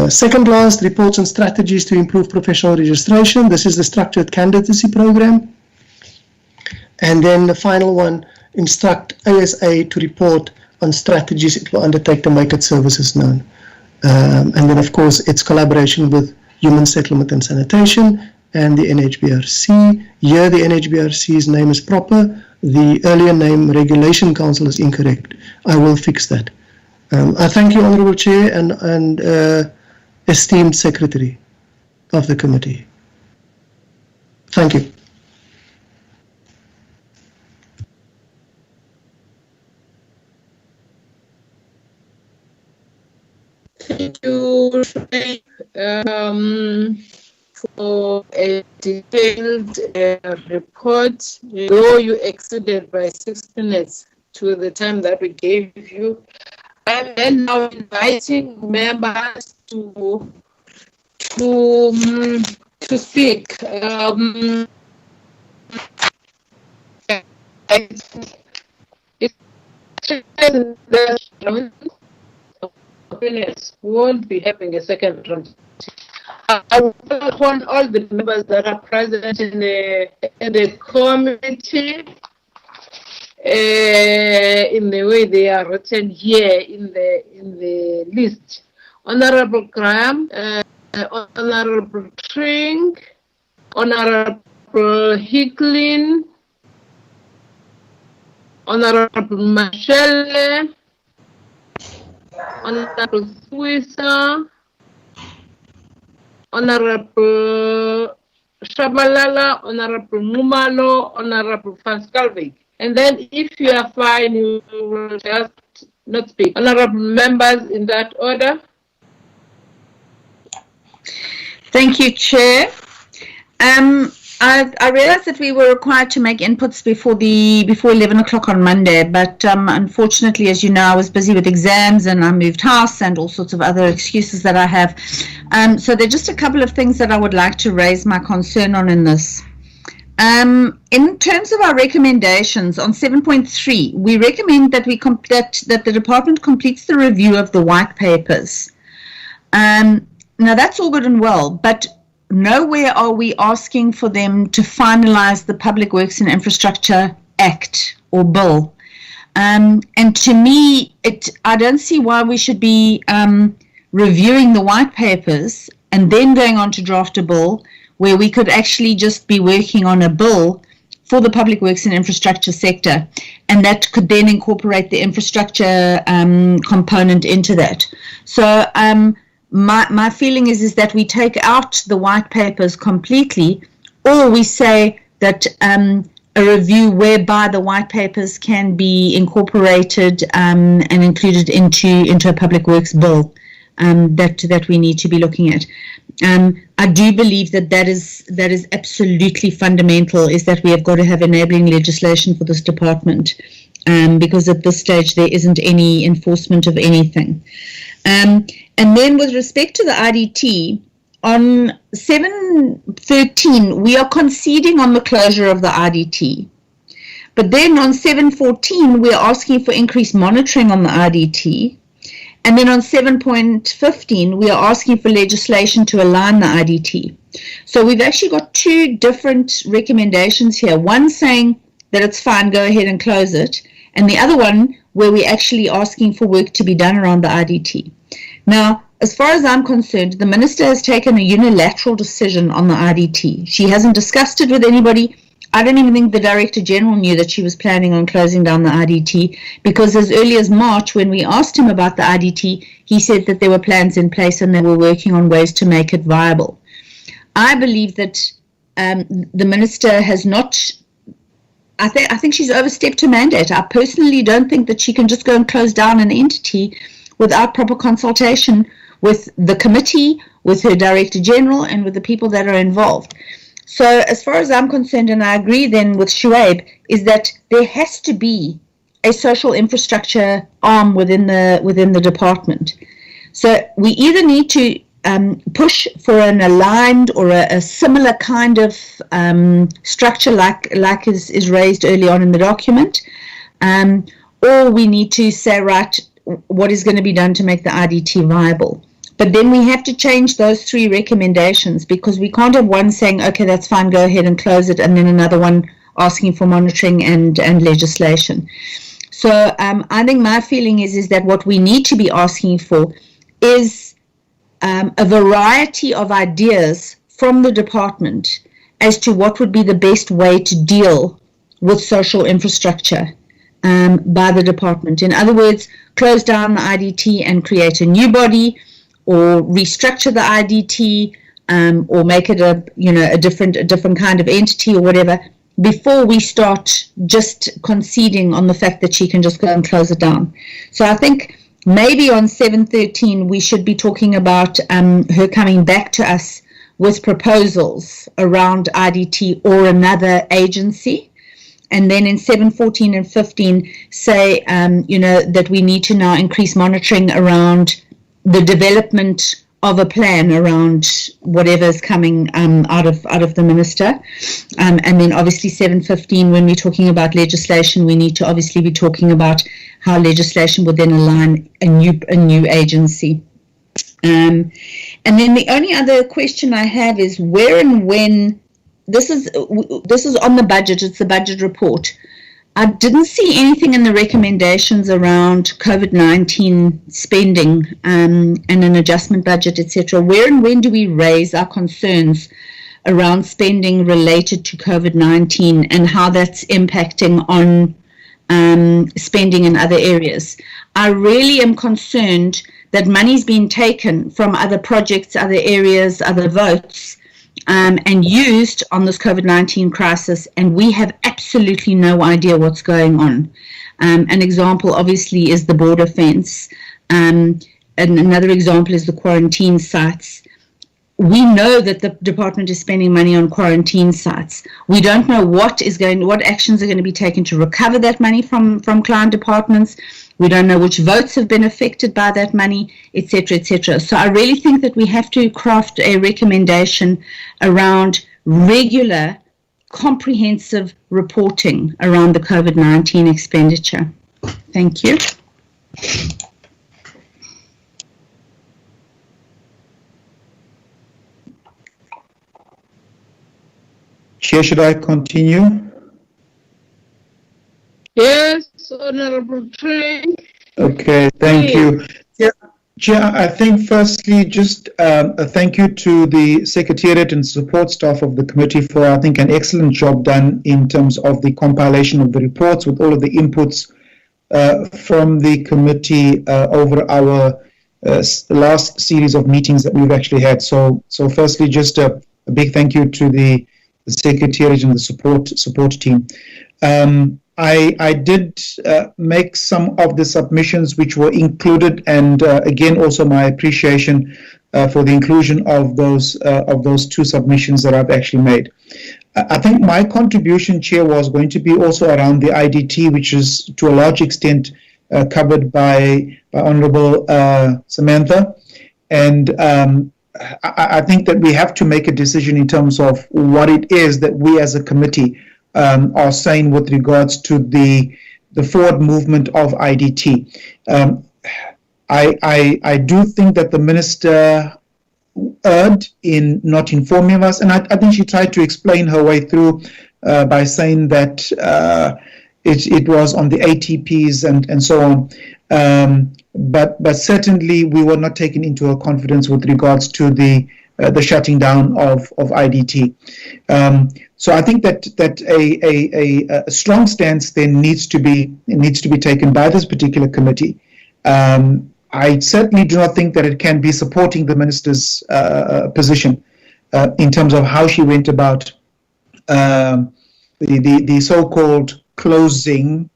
Second last, reports on strategies to improve professional registration. This is the structured candidacy program. And then the final one, instruct ASA to report on strategies it will undertake to make its services known. And then of course its collaboration with Human Settlement and Sanitation and the NHBRC. Here the NHBRC's name is proper. The earlier name, Regulation Council, is incorrect. I will fix that. I thank you, Honourable Chair and esteemed Secretary of the Committee. Thank you. Thank you, for a detailed report, though you exceeded by 6 minutes to the time that we gave you. I'm then now inviting members to speak. We won't be having a second round. I want all the members that are present in the committee, in the way they are written here in the list. Honorable Graham, Honorable Tring, Honorable Hicklin, Honorable Mashele, Honorable Swissa, Honorable Shabalala, Honorable Mumalo, Honorable Fanskalvik. And then if you are fine, you will just not speak. Honorable members in that order. Thank you, Chair. I realized that we were required to make inputs before 11 o'clock on Monday, but unfortunately, as you know, I was busy with exams and I moved house and all sorts of other excuses that I have. So there are just a couple of things that I would like to raise my concern on in this. In terms of our recommendations on 7.3, we recommend that that the department completes the review of the white papers. Now that's all good and well, but nowhere are we asking for them to finalize the Public Works and Infrastructure Act or bill. And to me, I don't see why we should be reviewing the white papers and then going on to draft a bill where we could actually just be working on a bill for the Public Works and Infrastructure sector, and that could then incorporate the infrastructure component into that. So my feeling is that we take out the white papers completely, or we say that a review whereby the white papers can be incorporated and included into a Public Works bill that we need to be looking at. I do believe that is absolutely fundamental, is that we have got to have enabling legislation for this department, because at this stage there isn't any enforcement of anything. And then with respect to the IDT, on 7.13, we are conceding on the closure of the IDT. But then on 7.14, we are asking for increased monitoring on the IDT. And then on 7.15, we are asking for legislation to align the IDT. So we've actually got two different recommendations here. One saying that it's fine, go ahead and close it. And the other one where we're actually asking for work to be done around the IDT. Now, as far as I'm concerned, the Minister has taken a unilateral decision on the IDT. She hasn't discussed it with anybody. I don't even think the Director General knew that she was planning on closing down the IDT, because as early as March, when we asked him about the IDT, he said that there were plans in place and they were working on ways to make it viable. I believe that the Minister has not, I think she's overstepped her mandate. I personally don't think that she can just go and close down an entity without proper consultation with the committee, with her Director General, and with the people that are involved. So as far as I'm concerned, and I agree then with Shuaib, is that there has to be a social infrastructure arm within the department. So we either need to push for an aligned or a similar kind of structure like is raised early on in the document, or we need to say, right, what is going to be done to make the IDT viable. But then we have to change those three recommendations, because we can't have one saying, okay, that's fine, go ahead and close it, and then another one asking for monitoring and legislation. So I think my feeling is that what we need to be asking for is a variety of ideas from the department as to what would be the best way to deal with social infrastructure by the department. In other words, close down the IDT and create a new body, or restructure the IDT, or make it a different kind of entity or whatever, before we start just conceding on the fact that she can just go and close it down. So I think maybe on 7.13 we should be talking about her coming back to us with proposals around IDT or another agency. And then in 7.14 and 15 say, that we need to now increase monitoring around the development of a plan around whatever is coming out of the minister. And then obviously 7.15, when we're talking about legislation, we need to obviously be talking about how legislation would then align a new agency. And then the only other question I have is where and when, this is on the budget, it's the budget report. I didn't see anything in the recommendations around COVID-19 spending and an adjustment budget, etc. Where and when do we raise our concerns around spending related to COVID-19 and how that's impacting on spending in other areas? I really am concerned that money's been taken from other projects, other areas, other votes, and used on this COVID-19 crisis, and we have absolutely no idea what's going on. An example, obviously, is the border fence. And another example is the quarantine sites. We know that the department is spending money on quarantine sites. We don't know what actions are going to be taken to recover that money from client departments. We don't know which votes have been affected by that money, etc., etc. So I really think that we have to craft a recommendation around regular, comprehensive reporting around the COVID-19 expenditure. Thank you. Chair, should I continue? Yes, Honorable Chair. Okay, thank you. Chair, I think firstly, just a thank you to the Secretariat and support staff of the committee for, I think, an excellent job done in terms of the compilation of the reports with all of the inputs from the committee over our last series of meetings that we've actually had. So firstly, just a big thank you to the Secretariat and the support team. I did make some of the submissions which were included, and again, also my appreciation for the inclusion of those two submissions that I've actually made. I think my contribution, Chair, was going to be also around the IDT, which is to a large extent covered by Honourable Samantha, and I think that we have to make a decision in terms of what it is that we as a committee are saying with regards to the forward movement of IDT. I do think that the minister erred in not informing us, and I think she tried to explain her way through by saying that it was on the ATPs and so on. But certainly we were not taken into a confidence with regards to the shutting down of IDT. So I think that a strong stance then needs to be taken by this particular committee. I certainly do not think that it can be supporting the minister's position in terms of how she went about the so-called closing.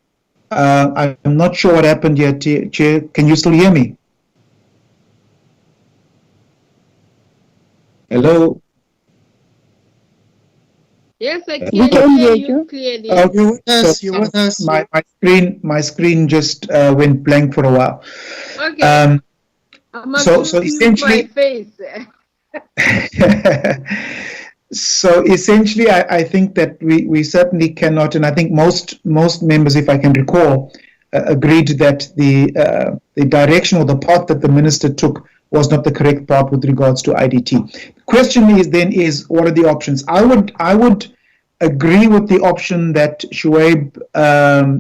I'm not sure what happened yet, Chair. Can you still hear me? Hello? Yes, I can hear you clearly. You're with us. My screen just went blank for a while. Okay. So essentially, my face. So essentially, I think that we certainly cannot, and I think most members, if I can recall, agreed that the direction or the path that the minister took was not the correct path with regards to IDT. The question is what are the options? I would agree with the option that Shuaib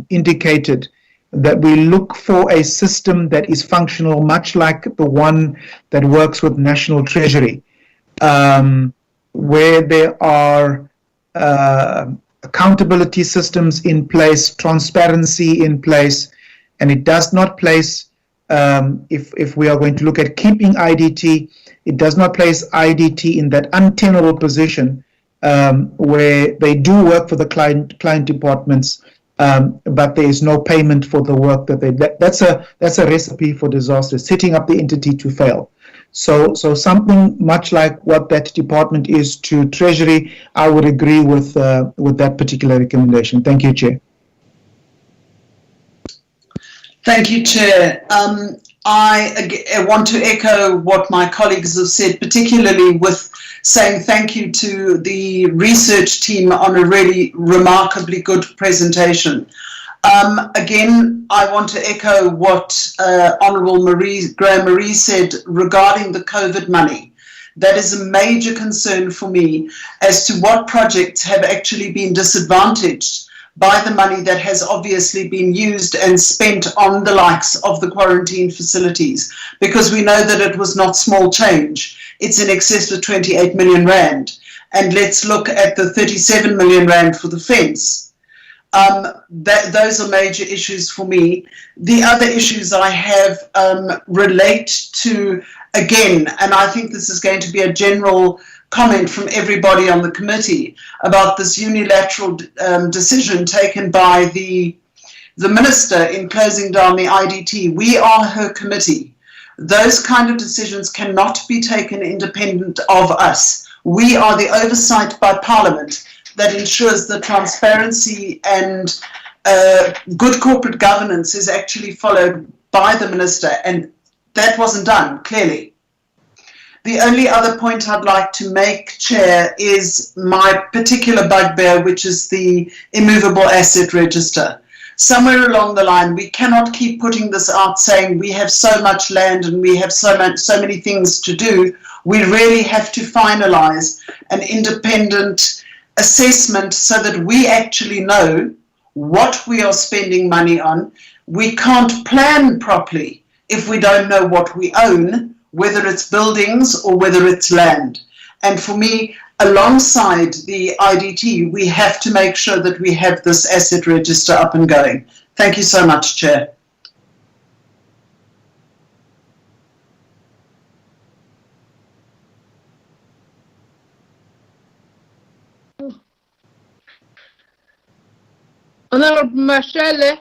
indicated, that we look for a system that is functional, much like the one that works with National Treasury, where there are accountability systems in place, transparency in place, and it does not place, if we are going to look at keeping IDT, it does not place IDT in that untenable position where they do work for the client departments, but there is no payment for the work that that's a recipe for disaster, setting up the entity to fail. So something much like what that department is to Treasury, I would agree with that particular recommendation. Thank you, Chair. Thank you, Chair. I want to echo what my colleagues have said, particularly with saying thank you to the research team on a really remarkably good presentation. Again, I want to echo what Honourable Graham Marie said regarding the COVID money. That is a major concern for me as to what projects have actually been disadvantaged by the money that has obviously been used and spent on the likes of the quarantine facilities, because we know that it was not small change. It's in excess of 28 million rand. And let's look at the 37 million rand for the fence. Those are major issues for me. The other issues I have relate to, again, and I think this is going to be a general comment from everybody on the committee about this unilateral decision taken by the minister in closing down the IDT. We are her committee. Those kind of decisions cannot be taken independent of us. We are the oversight by Parliament that ensures that transparency and good corporate governance is actually followed by the minister, and that wasn't done, clearly. The only other point I'd like to make, Chair, is my particular bugbear, which is the immovable asset register. Somewhere along the line, we cannot keep putting this out saying we have so much land and we have so many things to do. We really have to finalise an independent assessment so that we actually know what we are spending money on. We can't plan properly if we don't know what we own, whether it's buildings or whether it's land. And for me, alongside the IDT, we have to make sure that we have this asset register up and going. Thank you so much, Chair. Honorable Mashele.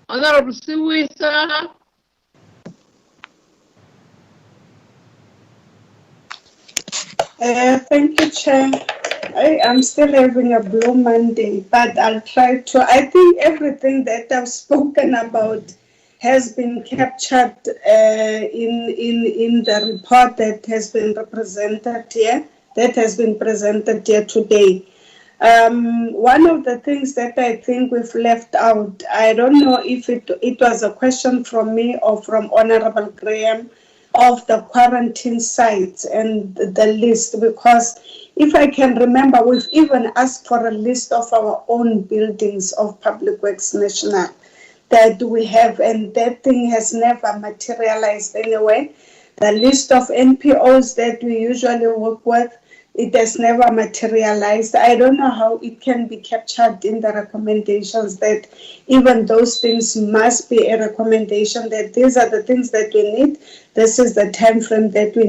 Honorable Siwisa. Thank you, Chair. I am still having a Blue Monday, but I'll try to. I think everything that I've spoken about has been captured in the report that has been represented here, that has been presented here today. One of the things that I think we've left out, I don't know if it was a question from me or from Honorable Graham, of the quarantine sites and the list, because if I can remember, we've even asked for a list of our own buildings of Public Works National that we have, and that thing has never materialized anyway. The list of NPOs that we usually work with, it has never materialized. I don't know how it can be captured in the recommendations that even those things must be a recommendation that these are the things that we need. This is the time frame that we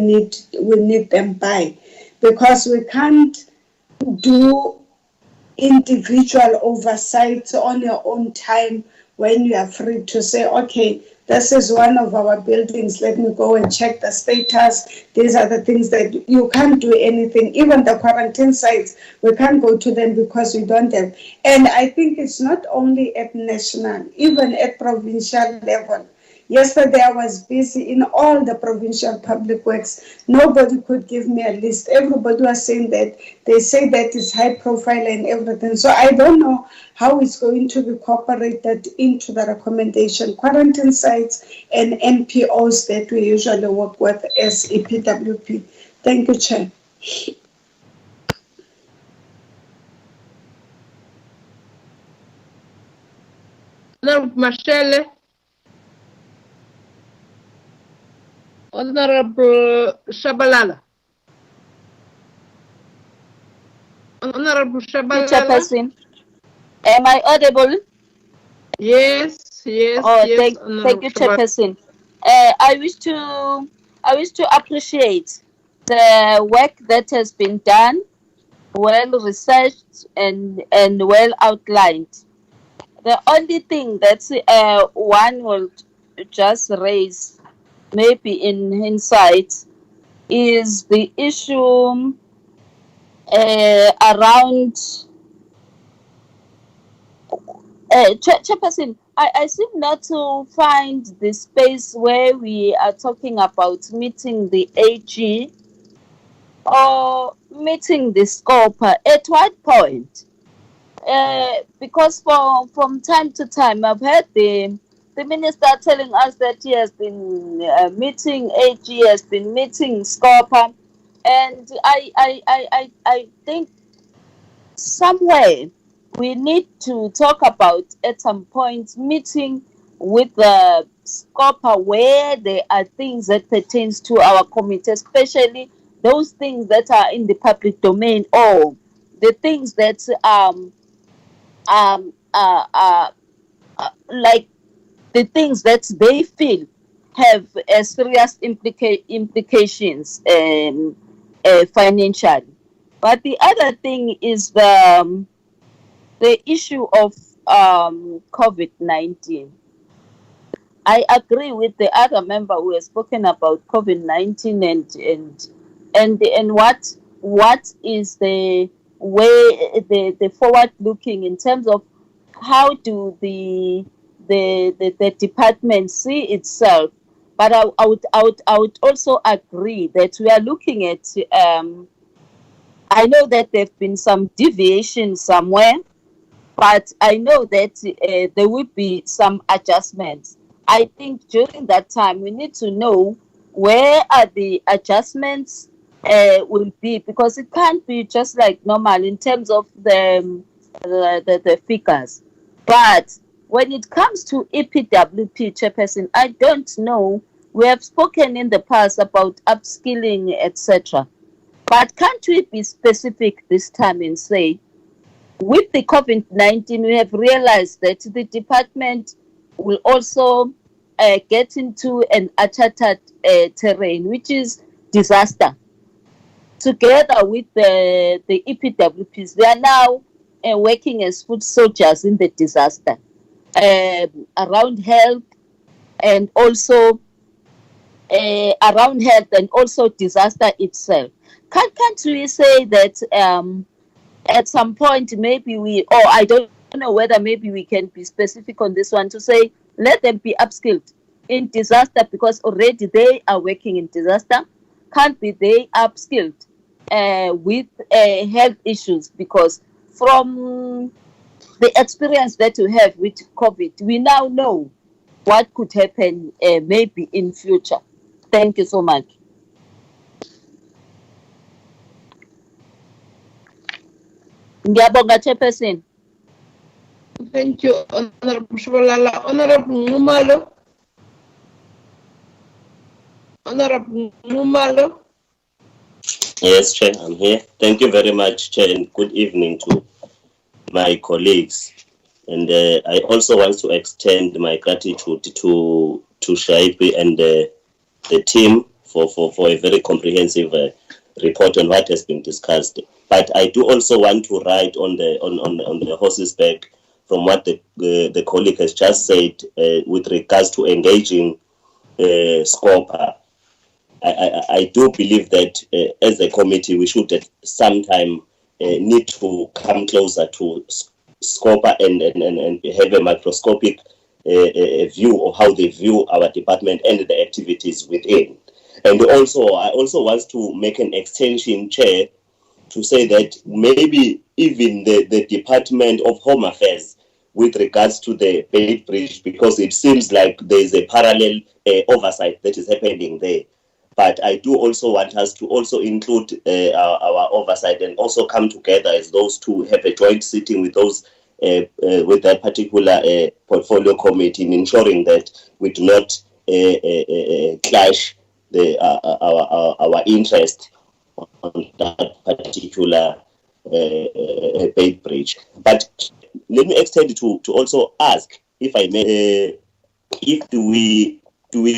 need them by, because we can't do individual oversight on your own time when you are free to say, okay, this is one of our buildings, let me go and check the status. These are the things that you can't do anything. Even the quarantine sites, we can't go to them because we don't have. And I think it's not only at national, even at provincial level. Yesterday I was busy in all the provincial public works. Nobody could give me a list. Everybody was saying that they say that it's high profile and everything. So I don't know how it's going to be incorporated into the recommendation. Quarantine sites and NPOs that we usually work with as EPWP. Thank you, Chair. Honorable Mashele. Honorable Shabalala. Honorable Shabalala. Chairperson, am I audible? Yes, yes. Oh, yes, thank you, Chairperson. I wish to appreciate the work that has been done, well researched and well outlined. The only thing that one will just raise, maybe in hindsight, is the issue around Chairperson. I seem not to find the space where we are talking about meeting the AG or meeting the scope. At what point? Because from time to time, I've heard the minister telling us that he has been meeting AG, has been meeting Scopa, and I think somewhere we need to talk about at some point meeting with the Scopa where there are things that pertains to our committee, especially those things that are in the public domain or the things that like the things that they feel have serious implications financially. But the other thing is the issue of COVID-19. I agree with the other member who has spoken about COVID-19 and what is the way the forward looking in terms of how do the department see itself. But I would also agree that we are looking at I know that there have been some deviations somewhere, but I know that there will be some adjustments. I think during that time we need to know where are the adjustments will be, because it can't be just like normal in terms of the figures. But when it comes to EPWP, Chairperson, I don't know. We have spoken in the past about upskilling, etc. But can't we be specific this time and say, with the COVID-19, we have realized that the department will also get into an uncharted terrain, which is disaster. Together with the EPWPs, they are now working as foot soldiers in the disaster around health and also disaster itself. Can't we say that at some point maybe I don't know whether maybe we can be specific on this one to say let them be upskilled in disaster, because already they are working in disaster. Can't be they upskilled with health issues, because from the experience that we have with COVID, we now know what could happen maybe in future. Thank you so much. Ngiyabonga, Chairperson. Thank you, Honorable Shubalala. Honorable Ngumalo. Honorable Ngumalo. Yes, Chair, I'm here. Thank you very much, Chair, and good evening to my colleagues. And I also want to extend my gratitude to Shaibi and the team for a very comprehensive report on what has been discussed. But I do also want to ride on the horse's back from what the colleague has just said with regards to engaging Scopa. I do believe that as a committee we should at some time need to come closer to Scopa and have a microscopic view of how they view our department and the activities within. And also, I also want to make an extension, Chair, to say that maybe even the Department of Home Affairs with regards to the Beit Bridge, because it seems like there is a parallel oversight that is happening there. But I do also want us to also include our oversight and also come together as those two, have a joint sitting with those with that particular portfolio committee, in ensuring that we do not clash our interest on that particular Beit Bridge. But let me extend it to also ask, if I may, if do we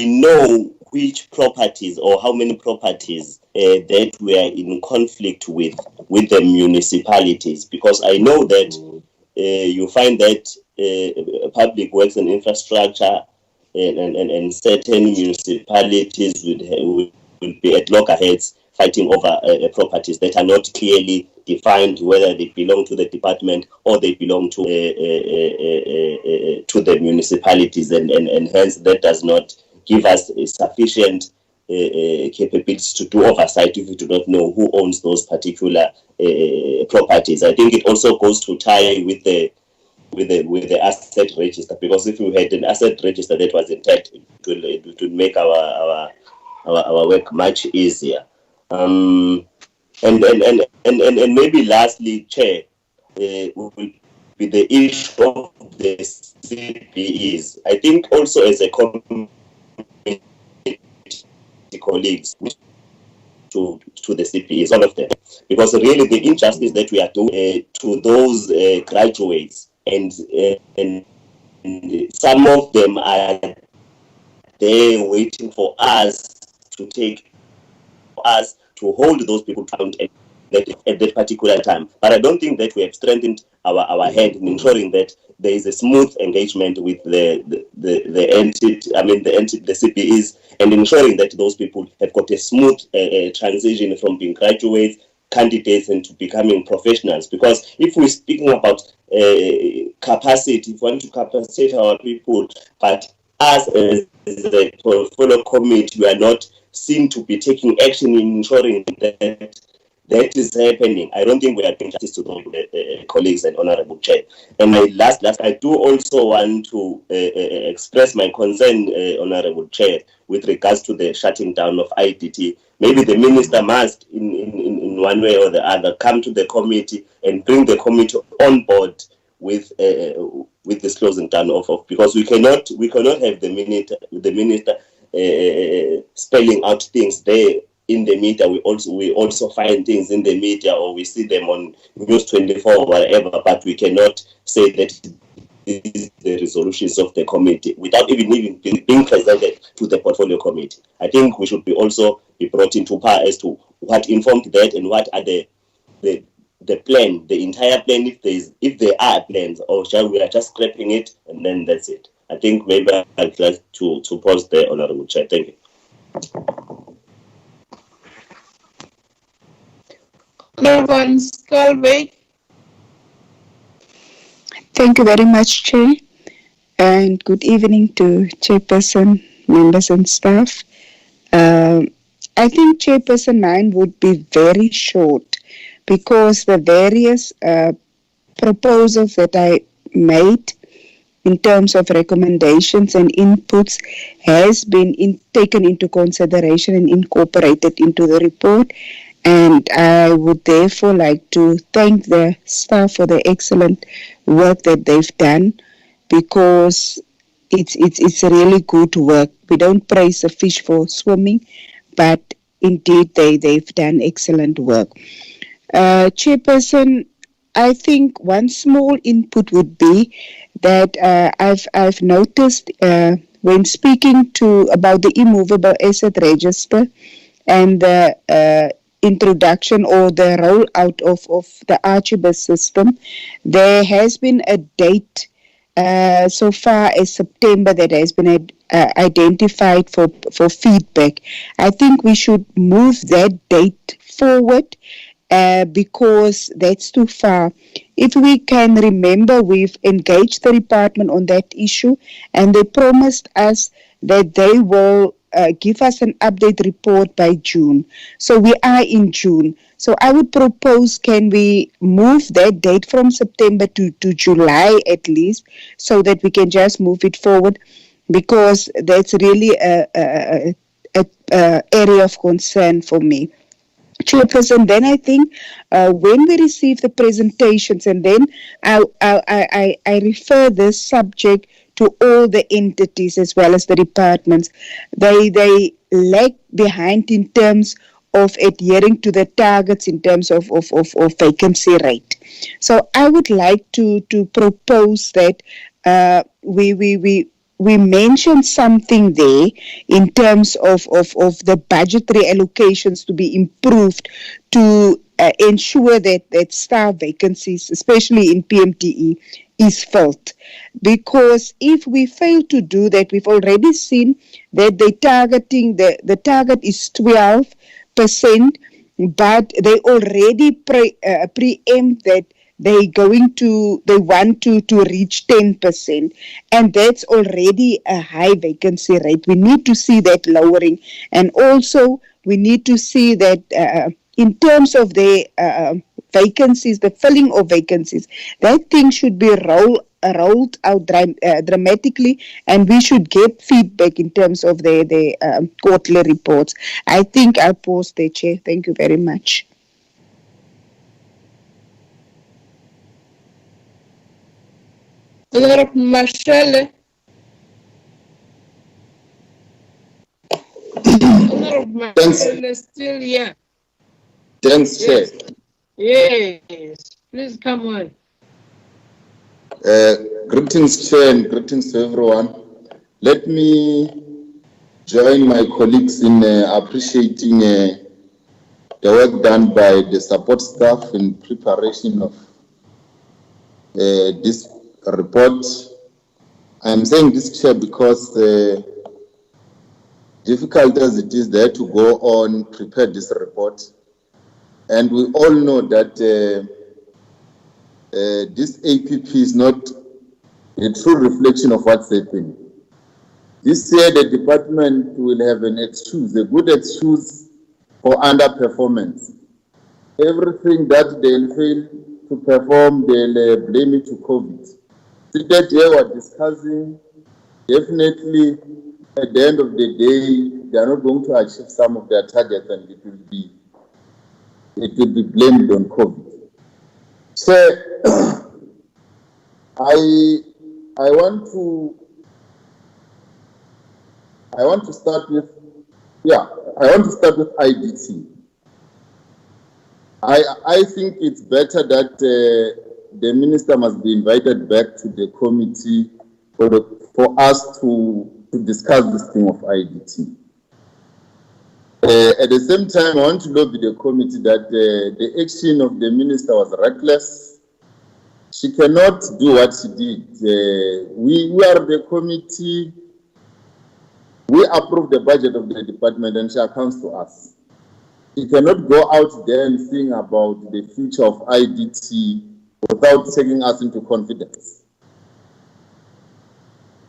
know which properties or how many properties that we are in conflict with the municipalities? Because I know that you find that public works and infrastructure and certain municipalities will be at loggerheads fighting over properties that are not clearly defined, whether they belong to the department or they belong to the municipalities, and hence that does not give us sufficient capabilities to do oversight if we do not know who owns those particular properties. I think it also goes to tie with the asset register, because if we had an asset register that was intact, it would make our work much easier. And maybe lastly, Chair, will be the issue of the CPEs. I think also as a committee, colleagues to the CPEs, all of them, because really the injustice that we are doing to those graduates, and some of them are there waiting for us to hold those people account at that particular time. But I don't think that we have strengthened our hand in ensuring that there is a smooth engagement with the CPEs, and ensuring that those people have got a smooth transition from being graduates, candidates, and to becoming professionals. Because if we're speaking about capacity, if we want to capacitate our people, but us as a portfolio committee, we are not seen to be taking action in ensuring that is happening, I don't think we are doing justice to those colleagues and Honorable Chair. And my last, I do also want to express my concern, Honorable Chair, with regards to the shutting down of IDT. Maybe the minister must, in one way or the other, come to the committee and bring the committee on board with this closing down of, because we cannot have the minister spelling out things there in the media. We also find things in the media, or we see them on News 24 or whatever, but we cannot say that this is the resolutions of the committee without even being presented to the portfolio committee. I think we should also be brought into power as to what informed that and what are the plan, the entire plan, if there are plans, or shall we are just scrapping it and then that's it. I think maybe I'd like to pause there, Honorable Chair. Thank you. Honorable Skalvik. Thank you very much, Chair, and good evening to Chairperson, members and staff. I think Chairperson, mine would be very short, because the various proposals that I made in terms of recommendations and inputs has been taken into consideration and incorporated into the report. And I would therefore like to thank the staff for the excellent work that they've done, because it's really good work. We don't praise the fish for swimming, but indeed they've done excellent work. Chairperson, I think one small input would be that I've noticed when speaking about the immovable asset register and the introduction or the rollout of the Archibus system, there has been a date so far as September that has been identified for feedback. I think we should move that date forward, because that's too far. If we can remember, we've engaged the department on that issue, and they promised us that they will give us an update report by June. So we are in June. So I would propose, can we move that date from September to July at least, so that we can just move it forward, because that's really a area of concern for me. Chairperson, then I think when we receive the presentations, and then I refer this subject to all the entities as well as the departments. They lag behind in terms of adhering to the targets in terms of vacancy rate. So I would like to propose that we mention something there in terms of the budgetary allocations to be improved to ensure that staff vacancies, especially in PMTE, is filled. Because if we fail to do that, we've already seen that the target is 12%, but they already preempt that they want to reach 10%, and that's already a high vacancy rate. We need to see that lowering, and also we need to see that in terms of the vacancies, the filling of vacancies, that thing should be rolled out dramatically, and we should get feedback in terms of the quarterly reports. I think I'll pause there, Chair. Thank you very much. Honorable Marshall. Honorable Marshall is still here. Thanks, Chair. Yes, please come on. Greetings, Chair, and greetings to everyone. Let me join my colleagues in appreciating the work done by the support staff in preparation of this report. I'm saying this, Chair, because difficult as it is there to go on prepare this report, and we all know that this APP is not a true reflection of what's happening. This year, the department will have an excuse, a good excuse for underperformance. Everything that they'll fail to perform, they'll blame it to COVID. Today, we were discussing, definitely, at the end of the day, they are not going to achieve some of their targets, and it will be blamed on COVID. So I want to start with IDT. I think it's better that the minister must be invited back to the committee for us to discuss this thing of IDT. At the same time, I want to lobby the committee that the action of the minister was reckless. She cannot do what she did. We are the committee. We approve the budget of the department, and she accounts to us. She cannot go out there and sing about the future of IDT without taking us into confidence.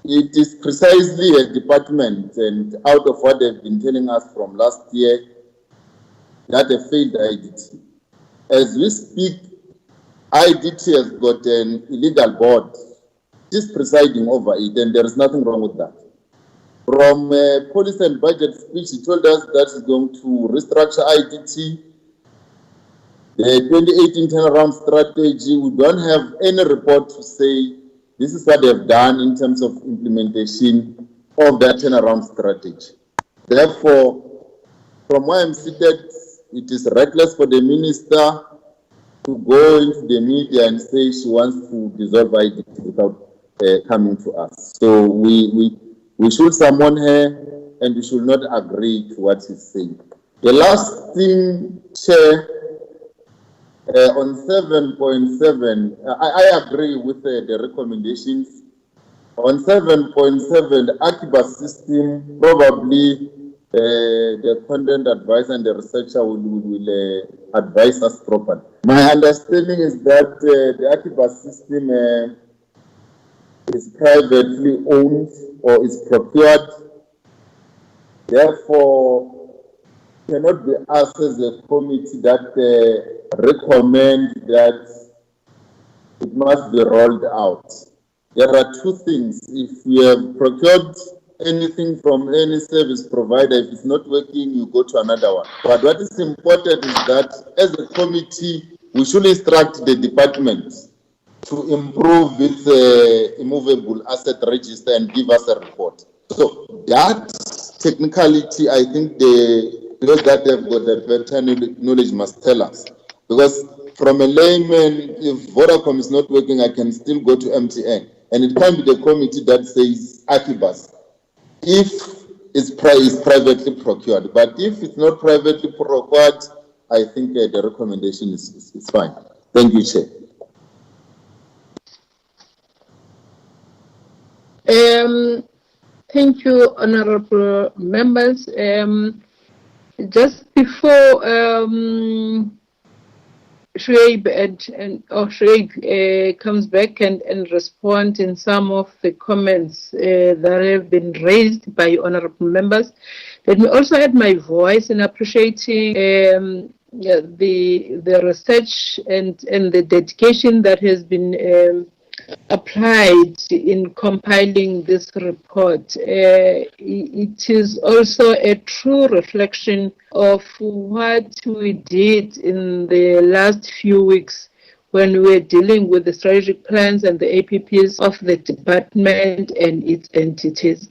It is precisely a department, and out of what they've been telling us from last year, that a failed IDT. As we speak, IDT has got an illegal board. She's presiding over it, and there is nothing wrong with that. From policy and budget speech, she told us that she's going to restructure IDT. The 2018 turnaround strategy, we don't have any report to say this is what they've done in terms of implementation of that turnaround strategy. Therefore, from where I'm seated, it is reckless for the minister to go into the media and say she wants to dissolve IDT without coming to us. So we should summon her, and we should not agree to what she's saying. The last thing, Chair, on 7.7, I agree with the recommendations. On 7.7, the Akibas system, probably the content advisor and the researcher will advise us properly. My understanding is that the Akibas system is privately owned or is procured. Therefore, cannot be us as a committee that recommend that it must be rolled out. There are two things. If you have procured anything from any service provider, if it's not working, you go to another one. But what is important is that as a committee, we should instruct the department to improve its immovable asset register and give us a report. So that technicality, I think those that have got the better knowledge must tell us. Because from a layman, if Vodacom is not working, I can still go to MTN. And it can't be the committee that says Akibas if it's privately procured. But if it's not privately procured, I think the recommendation is fine. Thank you, Chair. Thank you, honorable members. Just before Shuaib comes back and respond in some of the comments that have been raised by honorable members, let me also add my voice in appreciating the research and the dedication that has been applied in compiling this report. It is also a true reflection of what we did in the last few weeks when we were dealing with the strategic plans and the APPs of the department and its entities.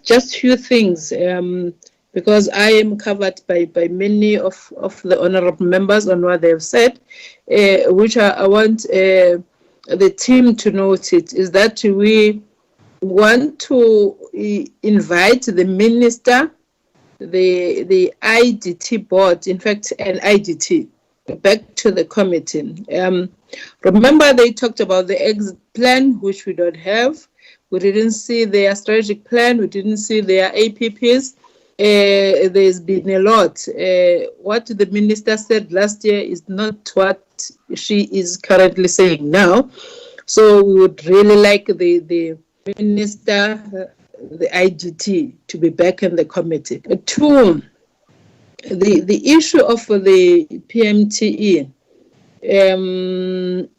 Just few things, because I am covered by many of the honorable members on what they have said, which I want the team to note it, is that we want to invite the minister, the IDT board, in fact, an IDT, back to the committee. Remember, they talked about the exit plan, which we don't have. We didn't see their strategic plan. We didn't see their APPs. There's been a lot. What the minister said last year is not what she is currently saying now. So we would really like the minister, the IGT, to be back in the committee. Two, the issue of the PMTE.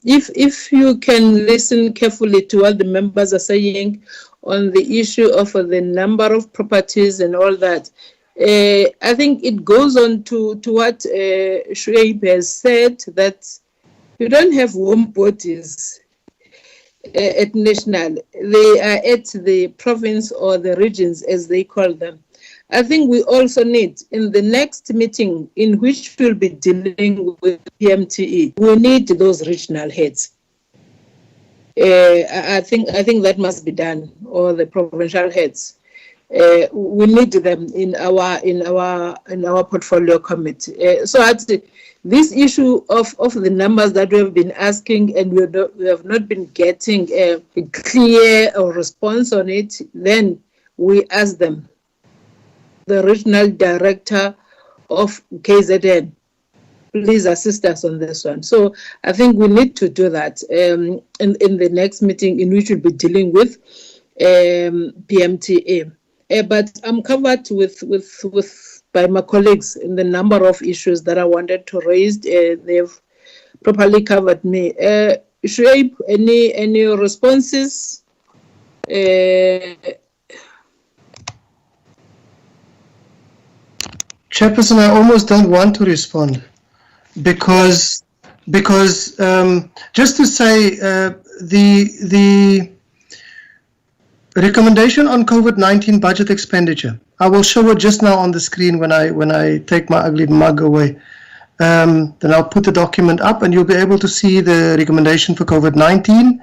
If you can listen carefully to what the members are saying on the issue of the number of properties and all that, I think it goes on to what Shuaib has said, that you don't have home bodies at national. They are at the province or the regions, as they call them. I think we also need, in the next meeting in which we'll be dealing with PMTE, we need those regional heads. I think that must be done, or the provincial heads. We need them in our portfolio committee. So at this issue of the numbers that we have been asking, and we have not been getting a clear response on it, then we ask them, the regional director of KZN, please assist us on this one. So I think we need to do that in the next meeting in which we'll be dealing with PMTA. But I'm covered with by my colleagues in the number of issues that I wanted to raise. They've properly covered me. Shuaib, any responses? Chairperson, I almost don't want to respond because just to say the recommendation on COVID-19 budget expenditure, I will show it just now on the screen when I take my ugly mug away. Then I'll put the document up and you'll be able to see the recommendation for COVID-19.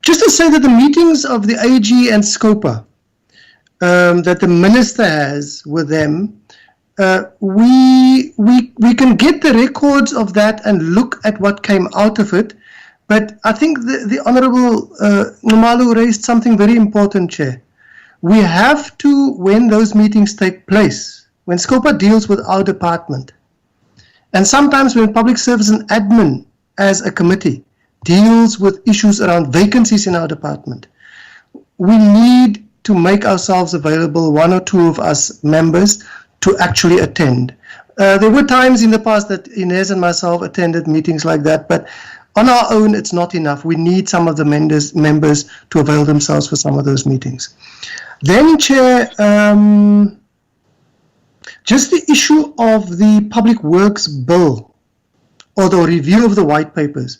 Just to say that the meetings of the AG and SCOPA that the minister has with them, we can get the records of that and look at what came out of it. But I think the Honourable Nxumalo raised something very important, Chair. We have to, when those meetings take place, when SCOPA deals with our department, and sometimes when Public Service and Admin as a committee deals with issues around vacancies in our department, we need to make ourselves available, one or two of us members, to actually attend. There were times in the past that Inez and myself attended meetings like that, but on our own, it's not enough. We need some of the members to avail themselves for some of those meetings. Then, Chair, just the issue of the Public Works Bill, or the review of the white papers.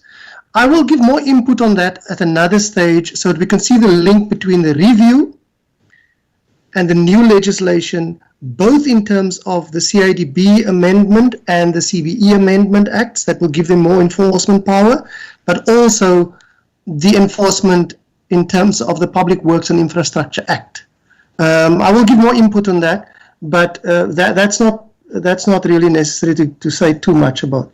I will give more input on that at another stage so that we can see the link between the review and the new legislation, both in terms of the CIDB amendment and the CBE Amendment Acts that will give them more enforcement power, but also the enforcement in terms of the Public Works and Infrastructure Act. I will give more input on that, but that's not really necessary to say too much about.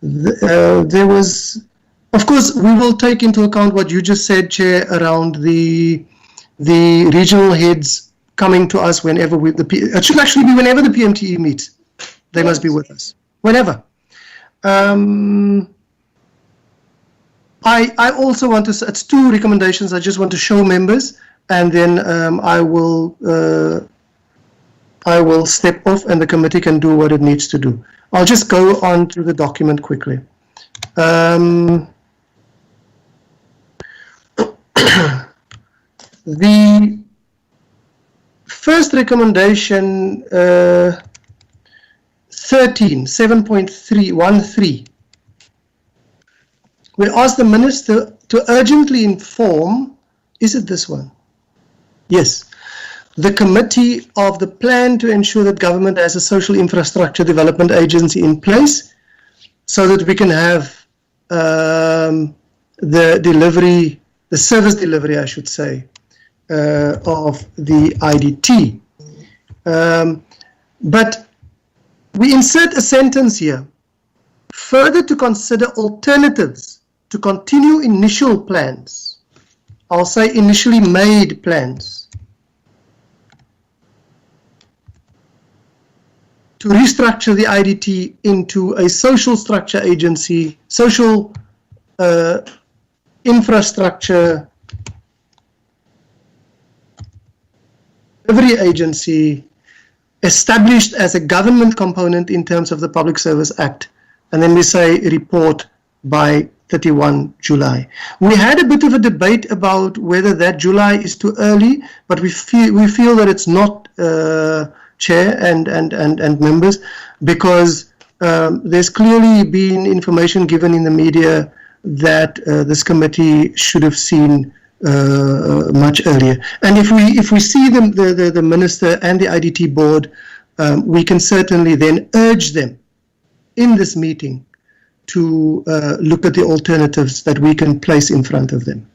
There was, of course, we will take into account what you just said, Chair, around the regional heads coming to us whenever it should actually be whenever the PMTE meets. They must be with us, whenever. I also want to, it's 2 recommendations I just want to show members, and then I will step off and the committee can do what it needs to do. I'll just go on to the document quickly. The first recommendation, 7.313. We ask the Minister to urgently inform, is it this one? Yes. The committee of the plan to ensure that government has a social infrastructure development agency in place so that we can have the service delivery, I should say, of the IDT. But we insert a sentence here, further to consider alternatives to continue initial plans. I'll say initially made plans to restructure the IDT into a social structure agency, social infrastructure delivery agency established as a government component in terms of the Public Service Act. And then we say report by 31 July. We had a bit of a debate about whether that July is too early, but we feel that it's not, Chair and members, because there's clearly been information given in the media that this committee should have seen much earlier. And if we see the Minister and the IDT board, we can certainly then urge them in this meeting to look at the alternatives that we can place in front of them.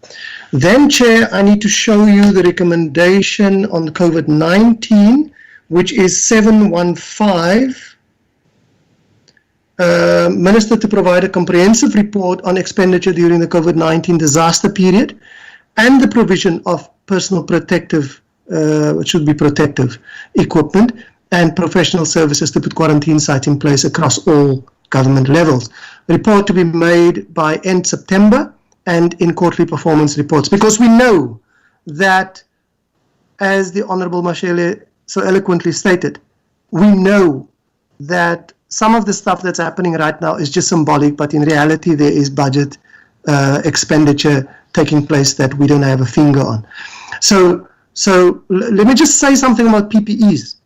Then, Chair, I need to show you the recommendation on COVID-19, which is 715. Minister to provide a comprehensive report on expenditure during the COVID-19 disaster period and the provision of personal protective, it should be protective equipment and professional services to put quarantine sites in place across all government levels. Report to be made by end September and in quarterly performance reports, because we know that, as the Honourable Mashele so eloquently stated, we know that some of the stuff that's happening right now is just symbolic, but in reality there is budget expenditure taking place that we don't have a finger on. So let me just say something about PPEs.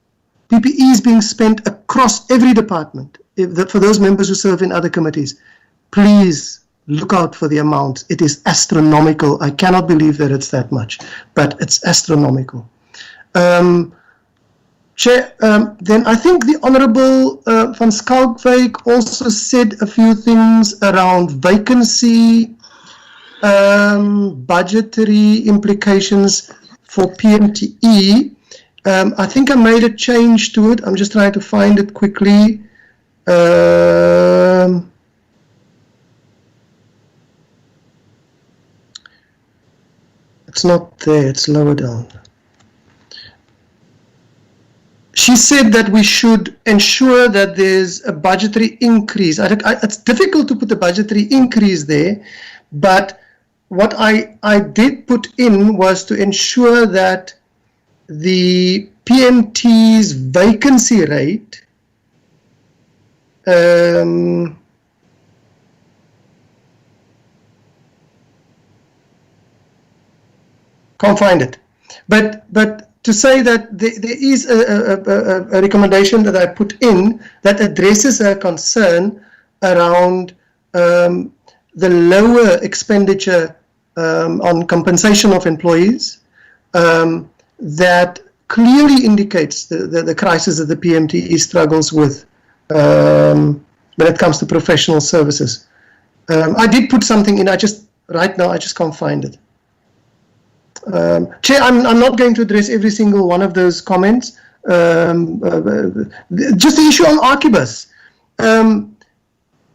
PPEs being spent across every department. For those members who serve in other committees, please look out for the amount. It is astronomical. I cannot believe that it's that much, but it's astronomical. Chair, then I think the Honourable van Schalkwyk also said a few things around vacancy, budgetary implications for PMTE. I think I made a change to it. I'm just trying to find it quickly. It's not there, it's lower down. She said that we should ensure that there's a budgetary increase. It's difficult to put a budgetary increase there, but what I did put in was to ensure that the PMT's vacancy rate can't find it, but to say that there is a recommendation that I put in that addresses a concern around the lower expenditure on compensation of employees, that clearly indicates the crisis that the PMTE struggles with when it comes to professional services. I did put something in, right now I just can't find it. Chair, I'm not going to address every single one of those comments. Just the issue on Archibus.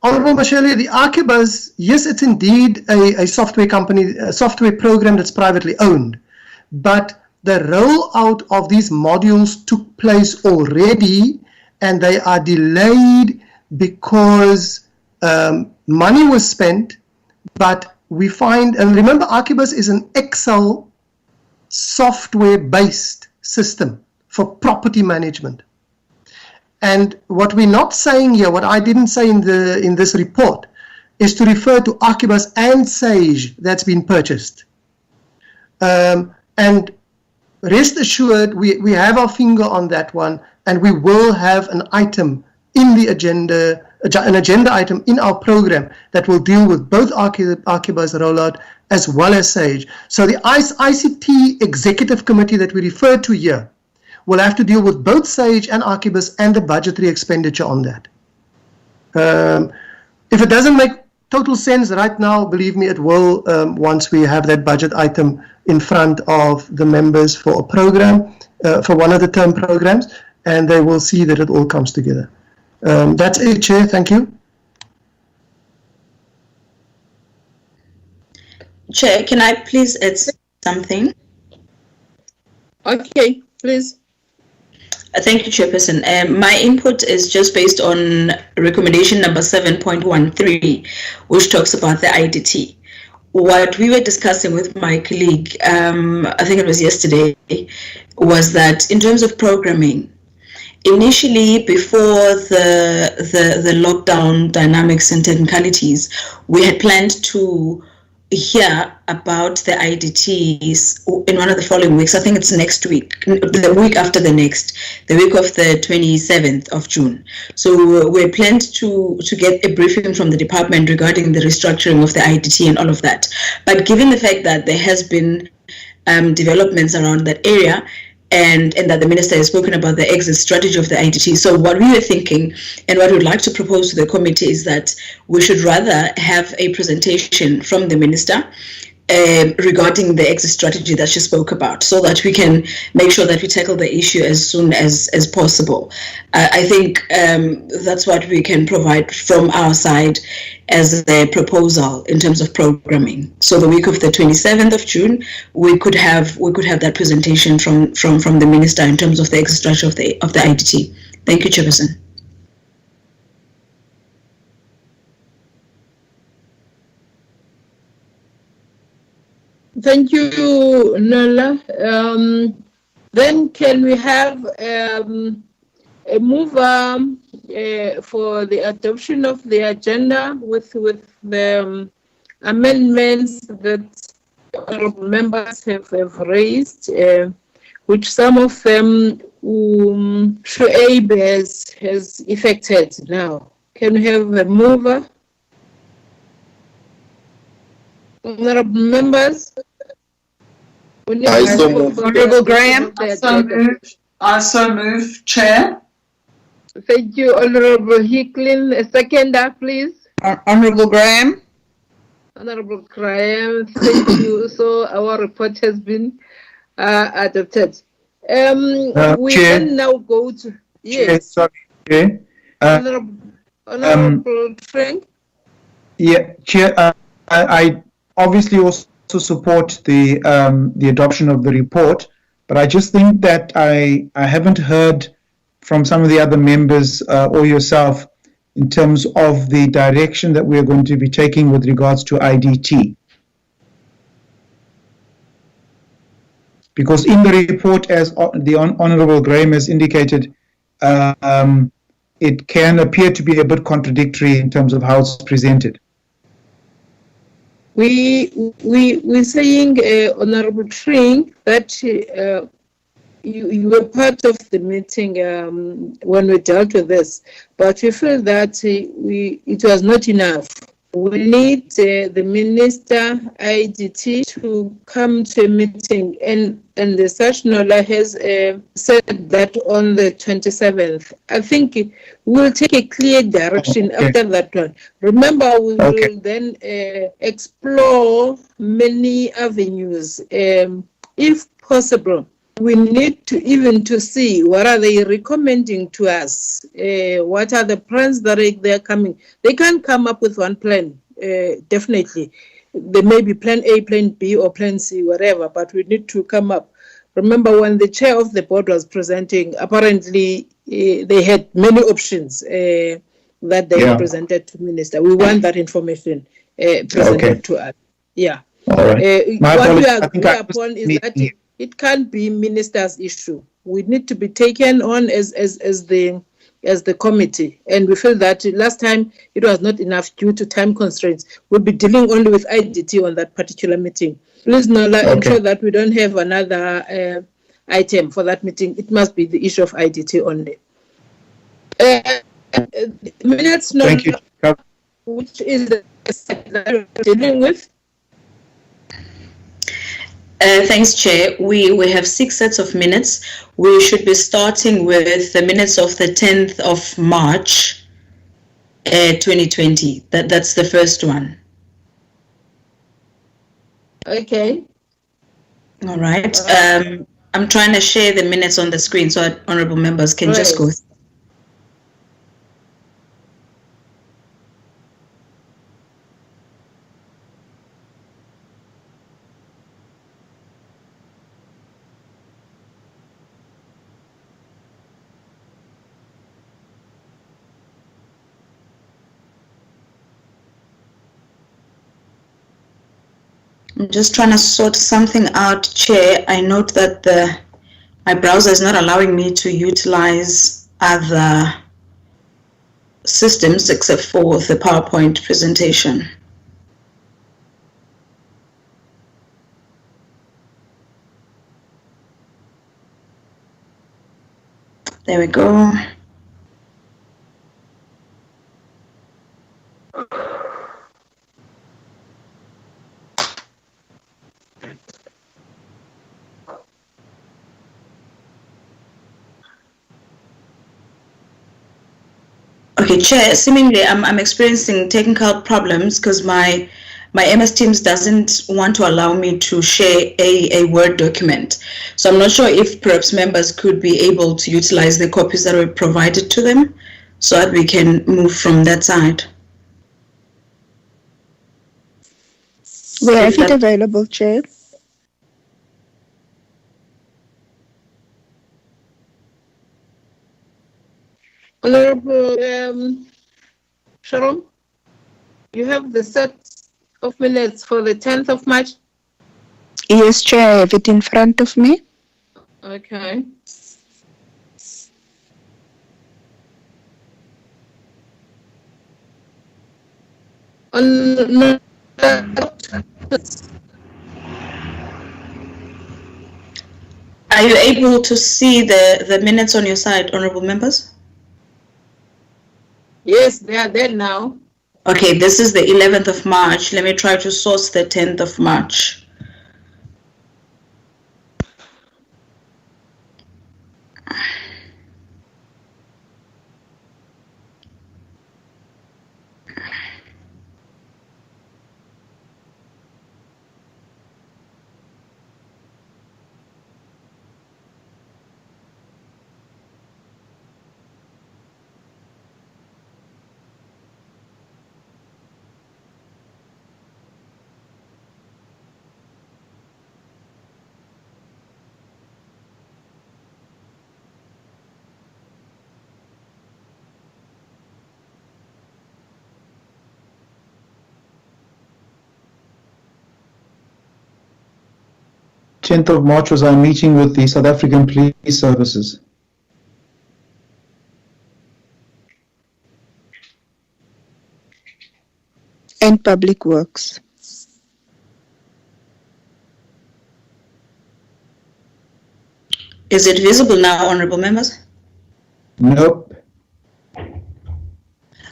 Honourable Mashele, the Archibus, yes, it's indeed a software company, a software program that's privately owned, but the rollout of these modules took place already, and they are delayed because money was spent, but we find, and remember, Archibus is an Excel software-based system for property management. And what we're not saying here, what I didn't say in this report, is to refer to Archibus and Sage that's been purchased. And rest assured, we have our finger on that one, and we will have an item in the agenda, an agenda item in our program that will deal with both Archibus rollout as well as Sage. So the ICT Executive Committee that we refer to here will have to deal with both Sage and Archibus and the budgetary expenditure on that. If it doesn't make total sense right now, believe me, it will once we have that budget item in front of the members for a program, for one of the term programs, and they will see that it all comes together. That's it, Chair. Thank you. Chair, can I please add something? Okay, please. Thank you, Chairperson. My input is just based on recommendation number 7.13, which talks about the IDT. What we were discussing with my colleague, I think it was yesterday, was that in terms of programming, initially before the lockdown dynamics and technicalities, we had planned to hear about the IDTs in one of the following weeks. I think it's next week, the week after the next, the week of the 27th of June. So we're planned to get a briefing from the department regarding the restructuring of the IDT and all of that. But given the fact that there has been developments around that area, and that the minister has spoken about the exit strategy of the IDT. So what we were thinking and what we'd like to propose to the committee is that we should rather have a presentation from the minister regarding the exit strategy that she spoke about, so that we can make sure that we tackle the issue as soon as possible. I think that's what we can provide from our side as a proposal in terms of programming. So the week of the 27th of June, we could have that presentation from the minister in terms of the exit strategy of the IDT. Thank you, Chairperson. Thank you, Nola. Then can we have a mover for the adoption of the agenda with the amendments that honorable members have raised, which some of them Shuaib has effected now. Can we have a mover? Honorable members? Honorable Graham? I so move, Chair. Thank you, Honorable Hicklin. A seconder, please. Honorable Graham? Honorable Graham, thank you. So our report has been adopted. We Chair, can now go to... Yes. Chair, sorry, Chair. Honorable Frank? Yeah, Chair, I obviously also support the adoption of the report, but I just think that I haven't heard from some of the other members or yourself in terms of the direction that we're going to be taking with regards to IDT. Because in the report, as the Honourable Graham has indicated, it can appear to be a bit contradictory in terms of how it's presented. We're saying, Honorable Tring, that you were part of the meeting when we dealt with this, but we feel that it was not enough. We need the minister, IDT, to come to a meeting, and the Sashnola has said that on the 27th. I think we'll take a clear direction after that one. Remember, we will then explore many avenues if possible, we need to even to see what are they recommending to us. What are the plans that they're coming? They can't come up with one plan. Definitely, there may be plan A, plan B, or plan C, whatever. But we need to come up. Remember when the chair of the board was presenting, apparently they had many options that they presented to minister. We want that information presented to us. Yeah. All right. What we agree upon is that it can't be minister's issue. We need to be taken on as the committee, and we feel that last time it was not enough due to time constraints. We'll be dealing only with IDT on that particular meeting. Please, Nola, ensure that we don't have another item for that meeting. It must be the issue of IDT only. Minutes number, thank you, which is the that we're dealing with. Thanks, Chair. We have 6 sets of minutes. We should be starting with the minutes of the 10th of March, 2020. That's the first one. Okay. All right. I'm trying to share the minutes on the screen so honorable members can just go. I'm just trying to sort something out, Chair. I note that my browser is not allowing me to utilize other systems except for the PowerPoint presentation. There we go. Okay, Chair, seemingly I'm experiencing technical problems because my MS Teams doesn't want to allow me to share a Word document. So I'm not sure if perhaps members could be able to utilize the copies that were provided to them so that we can move from that side. We have it available, Chair. Honorable Sharon, you have the set of minutes for the 10th of March? Yes, Chair, I have it in front of me. Okay. Are you able to see the minutes on your side, honorable members? Yes, they are there now. Okay, this is the 11th of March. Let me try to source the 10th of March. Tenth of March was our meeting with the South African Police Services. And Public Works. Is it visible now, honorable members? Nope.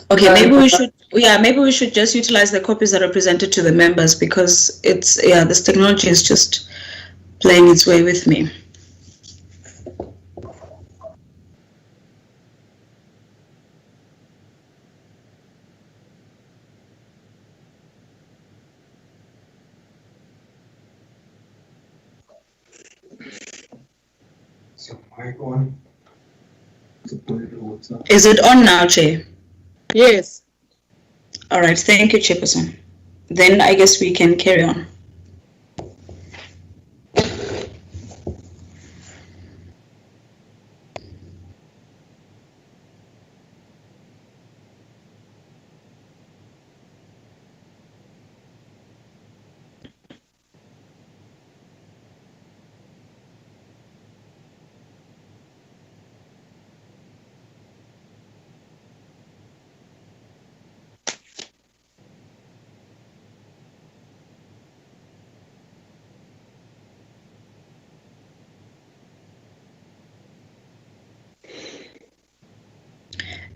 Okay, maybe we should just utilize the copies that are presented to the members because this technology is just playing its way with me. Is it on now, Chair? Yes. All right, thank you, Chairperson. Then I guess we can carry on.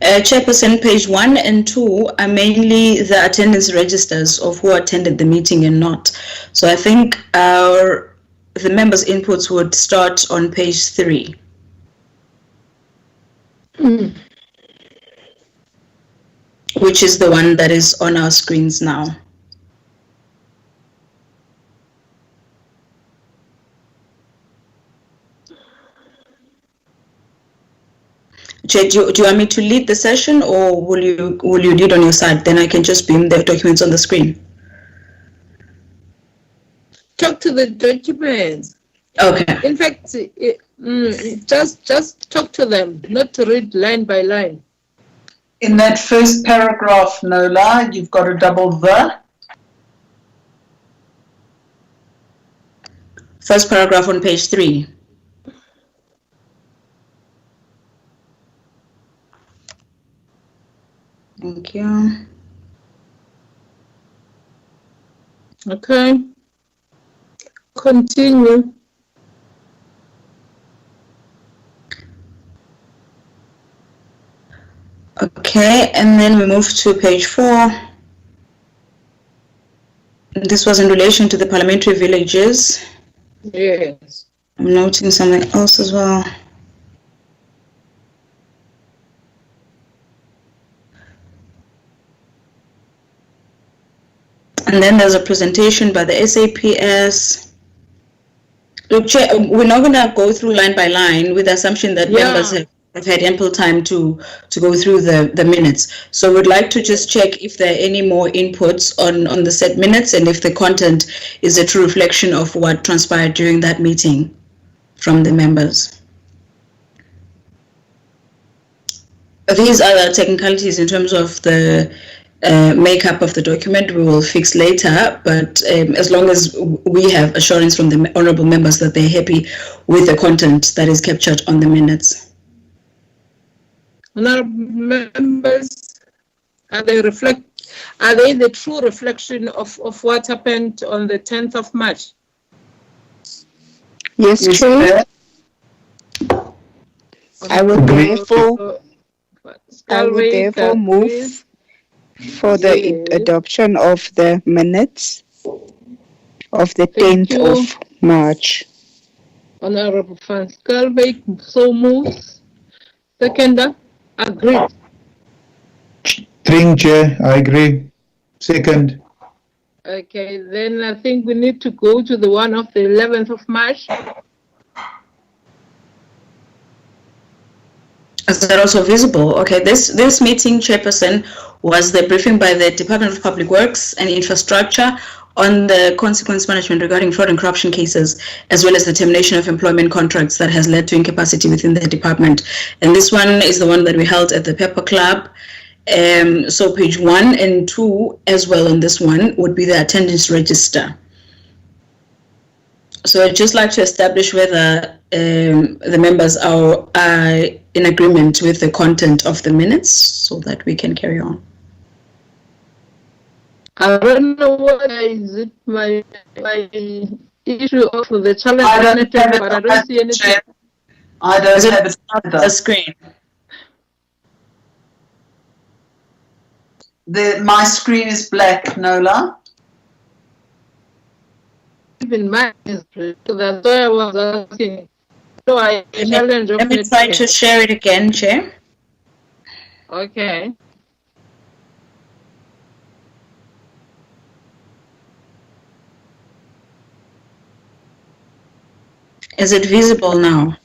Chairperson, page 1 and 2 are mainly the attendance registers of who attended the meeting and not. So I think the members' inputs would start on page 3. Which is the one that is on our screens now. Chair, do you want me to lead the session, or will you lead on your side? Then I can just beam the documents on the screen. Talk to the documents. Okay. In fact, just talk to them, not to read line by line. In that first paragraph, Nola, you've got a double the. First paragraph on page 3. Thank you. Okay. Continue. Okay, and then we move to page 4. This was in relation to the parliamentary villages. Yes. I'm noting something else as well. And then there's a presentation by the SAPS. Look, Chair, we're not going to go through line by line with the assumption that members have had ample time to go through the minutes. So we'd like to just check if there are any more inputs on the set minutes and if the content is a true reflection of what transpired during that meeting from the members. These other technicalities in terms of the makeup of the document we will fix later, but as long as we have assurance from the honourable members that they're happy with the content that is captured on the minutes. Honourable members, are they the true reflection of what happened on the 10th of March? Yes, Chair. I would therefore move for the adoption of the minutes of the 10th of March. Honorable Van Skalbeek so moves. Seconder, agreed. Tring, Chair, I agree. Second. Okay, then I think we need to go to the one of the 11th of March. Is that also visible? Okay, this meeting, Chairperson, was the briefing by the Department of Public Works and Infrastructure on the consequence management regarding fraud and corruption cases, as well as the termination of employment contracts that has led to incapacity within the department. And this one is the one that we held at the Pepper Club. So page 1 and 2 as well on this one would be the attendance register. So I'd just like to establish whether the members are in agreement with the content of the minutes so that we can carry on. I don't know what is it my issue of the challenge, but I don't see anything. I don't have it on the screen. My screen is black, Nola. Even mine is black, so that's why I was asking. So I challenge. Let me try to share it again, Chair. Okay. Is it visible now?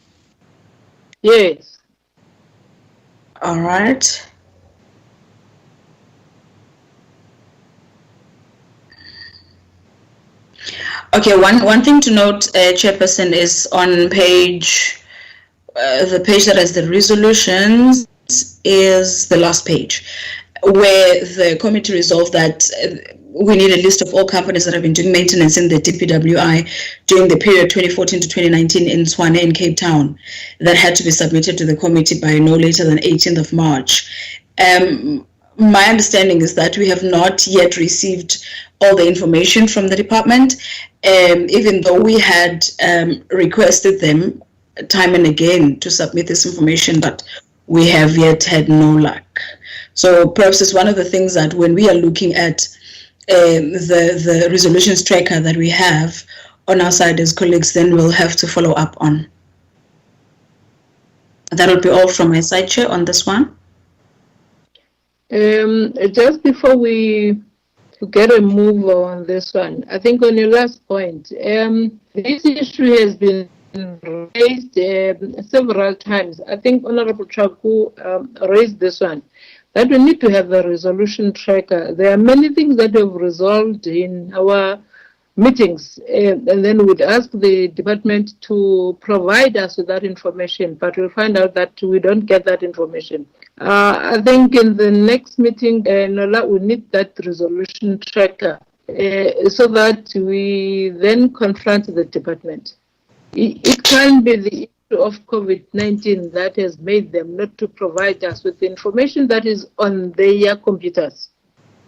Yes. All right. Okay, one thing to note, Chairperson, is on page, the page that has the resolutions is the last page, where the committee resolved that we need a list of all companies that have been doing maintenance in the DPWI during the period 2014 to 2019 in Tshwane and Cape Town that had to be submitted to the committee by no later than 18th of March. My understanding is that we have not yet received all the information from the department, even though we had requested them time and again to submit this information, but we have yet had no luck. So perhaps it's one of the things that when we are looking at the resolutions tracker that we have on our side as colleagues, then we'll have to follow up on. That will be all from my side, Chair, on this one. Just before we get a move on this one, I think on your last point, this issue has been raised several times. I think Honorable Chaku raised this one, that we need to have a resolution tracker. There are many things that have resolved in our meetings, and then we'd ask the department to provide us with that information, but we'll find out that we don't get that information. I think in the next meeting, Nola, we need that resolution tracker so that we then confront the department. It can be the issue of COVID-19 that has made them not to provide us with the information that is on their computers.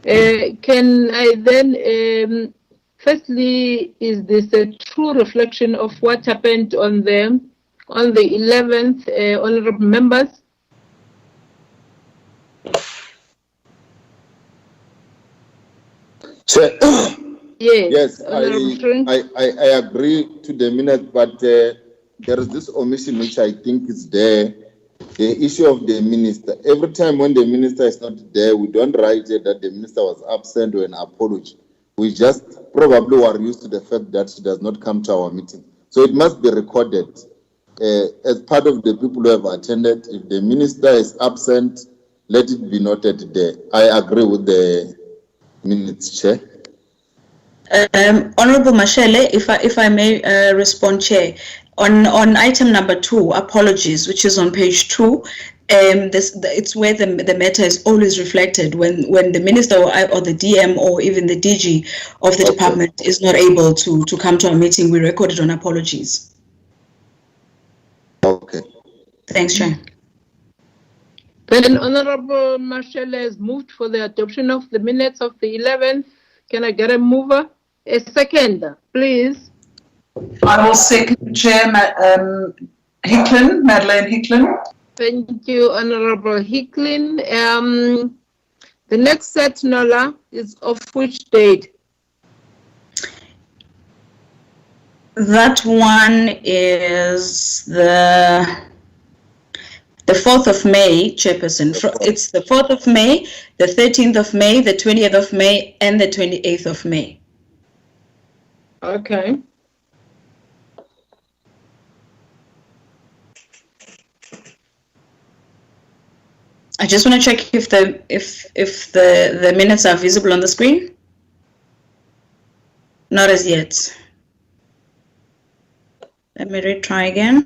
Can I then, firstly, is this a true reflection of what happened on the 11th, honorable members? Chair, Yes, I agree to the minute, but there is this omission which I think is there. The issue of the minister. Every time when the minister is not there, we don't write it that the minister was absent or an apology. We just probably were used to the fact that she does not come to our meeting. So it must be recorded as part of the people who have attended. If the minister is absent, let it be noted there. I agree with the minutes, Chair. Honorable Mashele, if I may respond, Chair, on item number 2, apologies, which is on page 2. It's where the matter is always reflected when the minister or the DM or even the DG of the department is not able to come to our meeting. We record it on apologies. Okay. Thanks, Chair. Then Honorable Marshall has moved for the adoption of the minutes of the 11th. Can I get a mover? A second, please. I will second, Chair, Hicklin, Madeleine Hicklin. Thank you, Honorable Hicklin. The next set, Nola, is of which date? That one is the 4th of May, Chairperson. It's the 4th of May, the 13th of May, the 20th of May, and the 28th of May. Okay. I just want to check if the minutes are visible on the screen. Not as yet. Let me retry again.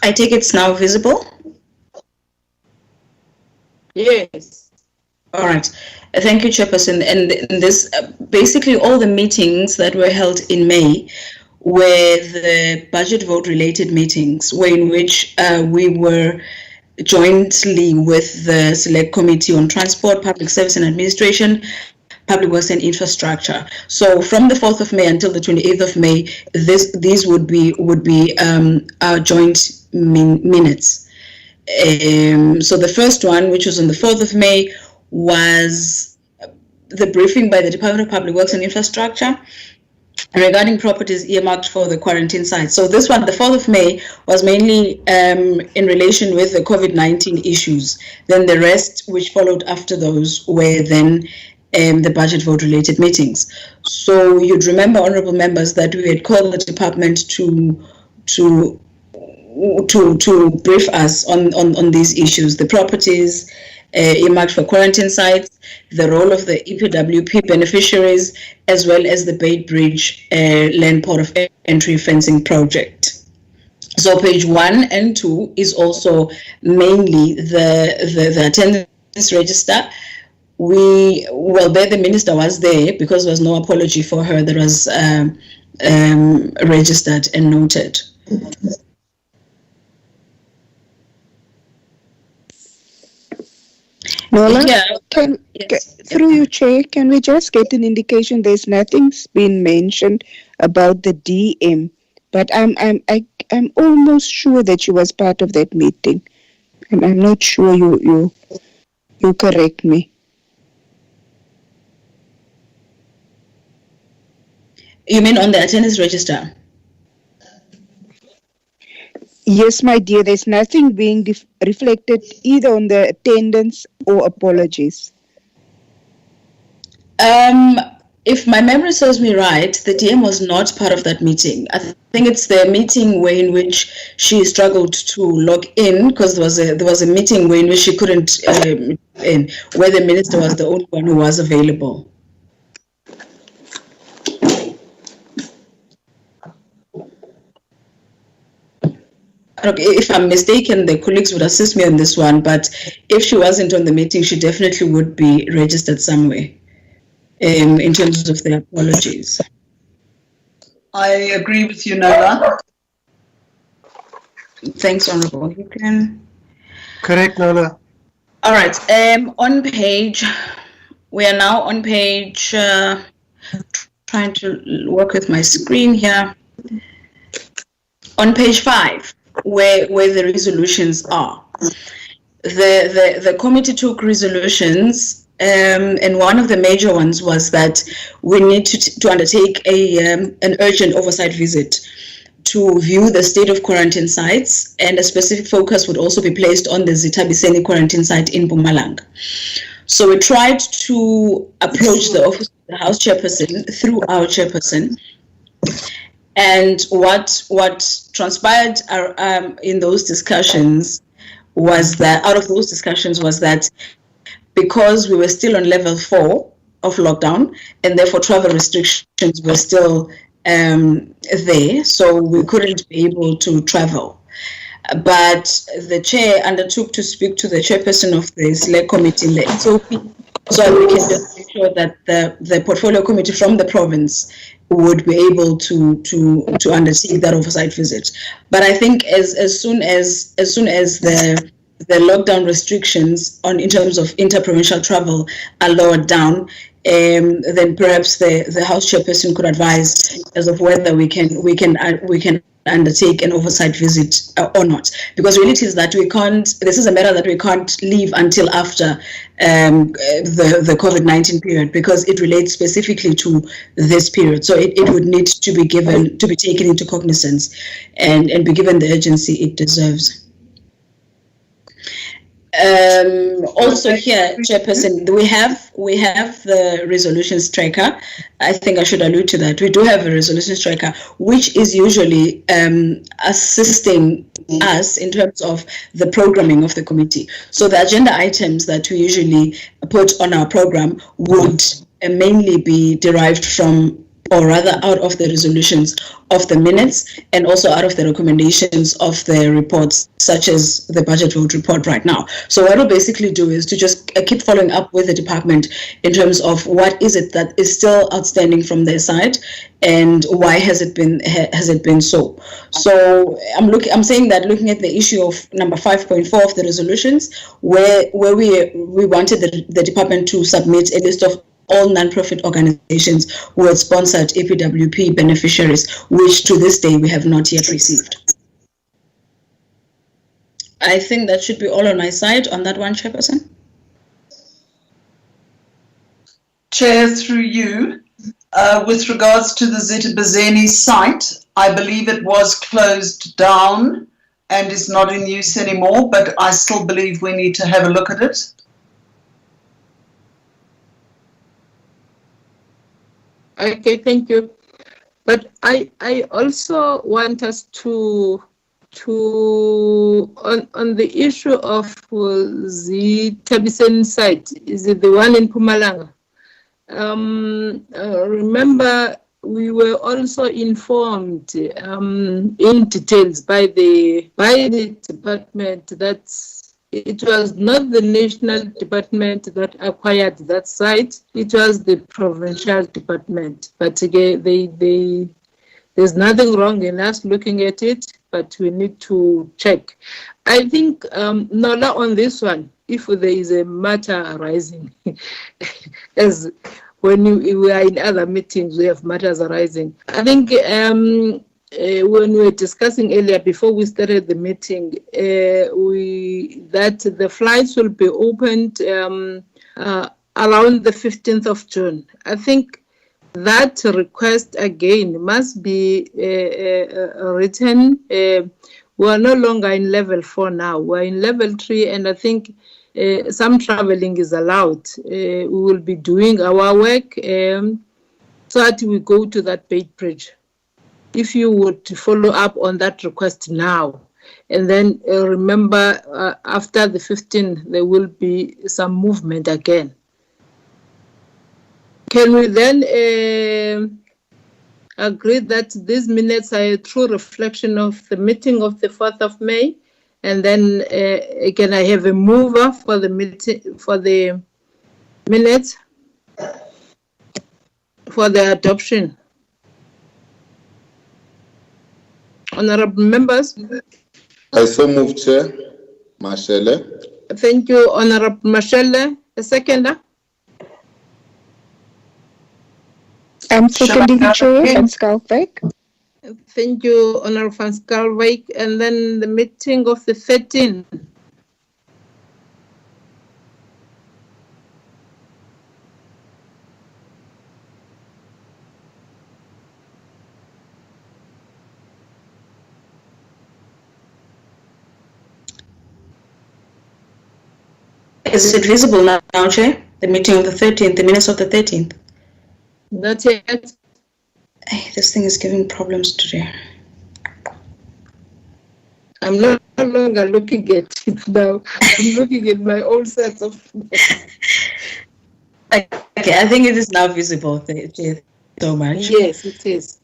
I take it's now visible? Yes. All right. Thank you, Chairperson. And this, basically all the meetings that were held in May were the budget vote related meetings, in which we were jointly with the Select Committee on Transport, Public Service and Administration, Public Works and Infrastructure. So from the 4th of May until the 28th of May, these would be our joint minutes. So the first one, which was on the 4th of May, was the briefing by the Department of Public Works and Infrastructure regarding properties earmarked for the quarantine sites. So this one, the 4th of May, was mainly in relation with the COVID-19 issues. Then the rest, which followed after those, were then the budget vote related meetings. So you'd remember, honorable members, that we had called the department to brief us on these issues, the properties earmarked for quarantine sites, the role of the EPWP beneficiaries, as well as the Bait Bridge land port of entry fencing project. So page 1 and 2 is also mainly the attendance register. The minister was there because there was no apology for her that was registered and noted. Nola, Yeah. through you, Chair, can we just get an indication? There's nothing's been mentioned about the DM, but I'm almost sure that she was part of that meeting, and I'm not sure you correct me. You mean on the attendance register? Yes, my dear, there's nothing being reflected either on the attendance or apologies. If my memory serves me right, the DM was not part of that meeting. I think it's the meeting where in which she struggled to log in because there was a meeting where in which she couldn't in, where the minister was the only one who was available. Okay, if I'm mistaken, the colleagues would assist me on this one, but if she wasn't on the meeting, she definitely would be registered somewhere in terms of the apologies. I agree with you, Nola. Thanks, Honorable. You can. Correct, Nola. All right. We are now on page, trying to work with my screen here. On page 5. Where the resolutions are. The committee took resolutions, and one of the major ones was that we need to undertake an urgent oversight visit to view the state of quarantine sites, and a specific focus would also be placed on the Zitabiseni quarantine site in Mpumalanga. So we tried to approach the office of the House Chairperson through our Chairperson. And what transpired in those discussions was that, because we were still on level 4 of lockdown, and therefore travel restrictions were still there, so we couldn't be able to travel. But the chair undertook to speak to the chairperson of the select committee in the SOP, so we can just make sure that the portfolio committee from the province would be able to undertake that oversight visit. But I think as soon as the lockdown restrictions in terms of interprovincial travel are lowered down, then perhaps the House Chairperson could advise as of whether we can undertake an oversight visit or not, because really it is that we can't. This is a matter that we can't leave until after the COVID-19 period, because it relates specifically to this period. So it would need to be taken into cognizance and be given the urgency it deserves. Also here, Chairperson, we have the resolutions tracker. I think I should allude to that. We do have a resolutions tracker, which is usually assisting us in terms of the programming of the committee. So the agenda items that we usually put on our program would mainly be derived from, or rather out of the resolutions of the minutes, and also out of the recommendations of the reports, such as the budget vote report right now. So what we'll basically do is to just keep following up with the department in terms of what is it that is still outstanding from their side, and why has it been so. So I'm saying that looking at the issue of number 5.4 of the resolutions, where we wanted the department to submit a list of all non-profit organizations who had sponsored EPWP beneficiaries, which to this day we have not yet received. I think that should be all on my side on that one, Chairperson. Chair, through you, with regards to the Zitibazeni site, I believe it was closed down and is not in use anymore, but I still believe we need to have a look at it. Okay, thank you. But I also want us to on the issue of the Tabisen site, is it the one in Mpumalanga? Remember, we were also informed in details by the department that it was not the national department that acquired that site; it was the provincial department. But again, there's nothing wrong in us looking at it, but we need to check. I think Nola, on this one, if there is a matter arising, as when we are in other meetings, we have matters arising. I think when we were discussing earlier, before we started the meeting, that the flights will be opened around the 15th of June. I think that request again must be written. We are no longer in level 4 now. We're in level 3, and I think some traveling is allowed. We will be doing our work so that we go to that Bait Bridge. If you would follow up on that request now, and then remember after the 15th, there will be some movement again. Can we then agree that these minutes are a true reflection of the meeting of the 4th of May? And then can I have a mover for the meeting, for the minutes, for the adoption? Honorable members. I so move, Chair. Mashele. Thank you, Honorable Mashele. A seconder. I'm seconding, Chair, Van Schalkwyk. Thank you, Honorable Van Schalkwyk. And then the meeting of the 13th. Is it visible now, Chair? The meeting of the 13th, the minutes of the 13th? Not yet. Hey, this thing is giving problems today. I'm no longer looking at it now. I'm looking at my old sets of. Okay, I think it is now visible. Thank you so much. Yes, it is.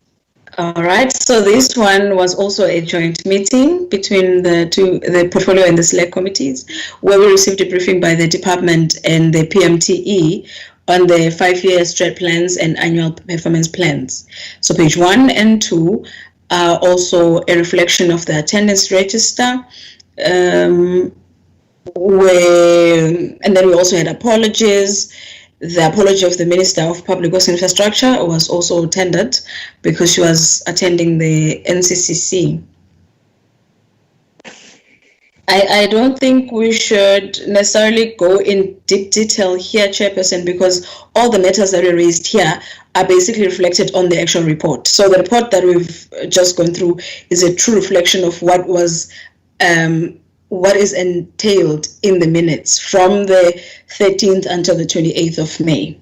All right, so this one was also a joint meeting between the portfolio and the select committees, where we received a briefing by the department and the PMTE on the 5-year strat plans and annual performance plans. So page 1 and 2 are also a reflection of the attendance register, and then we also had apologies. The apology of the Minister of Public Works and Infrastructure was also tendered because she was attending the NCCC. I don't think we should necessarily go in deep detail here, Chairperson, because all the matters that are raised here are basically reflected on the actual report. So the report that we've just gone through is a true reflection of what was what is entailed in the minutes from the 13th until the 28th of May.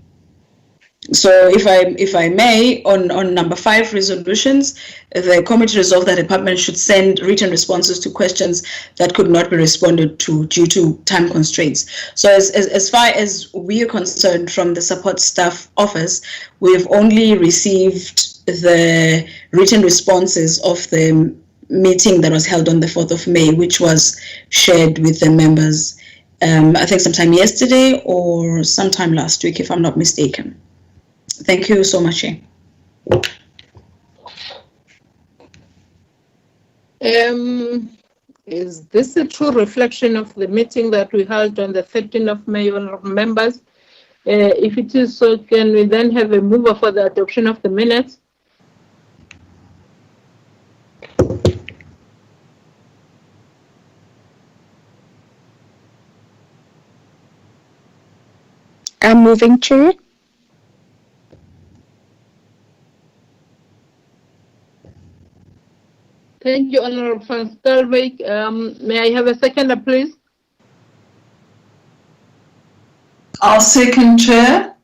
So if I may, on number 5 resolutions, the committee resolved that the department should send written responses to questions that could not be responded to due to time constraints. So as far as we are concerned from the support staff office, we've only received the written responses of the meeting that was held on the 4th of May, which was shared with the members, I think sometime yesterday or sometime last week, if I'm not mistaken. Thank you so much. Is this a true reflection of the meeting that we held on the 13th of May, honorable members? If it is so, can we then have a mover for the adoption of the minutes? I'm moving, Chair. Thank you, Honorable Van Skalbeek. May I have a seconder, please? I'll second, Chair.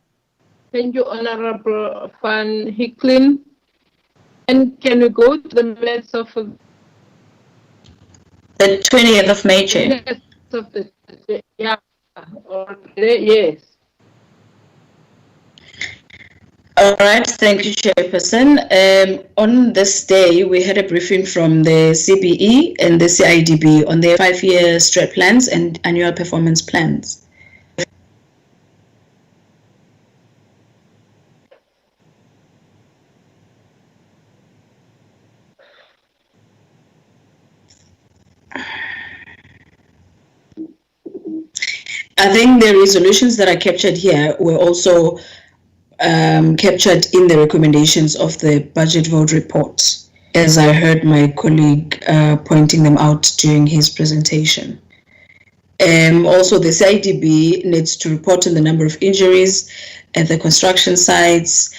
Thank you, Honorable Van Hicklin. And can we go to the minutes of The 20th of May, Chair. yeah, or yes. All right, thank you, Chairperson. On this day, we had a briefing from the CBE and the CIDB on their 5-year strat plans and annual performance plans. I think the resolutions that are captured here were also captured in the recommendations of the budget vote report, as I heard my colleague pointing them out during his presentation. Also, the CIDB needs to report on the number of injuries at the construction sites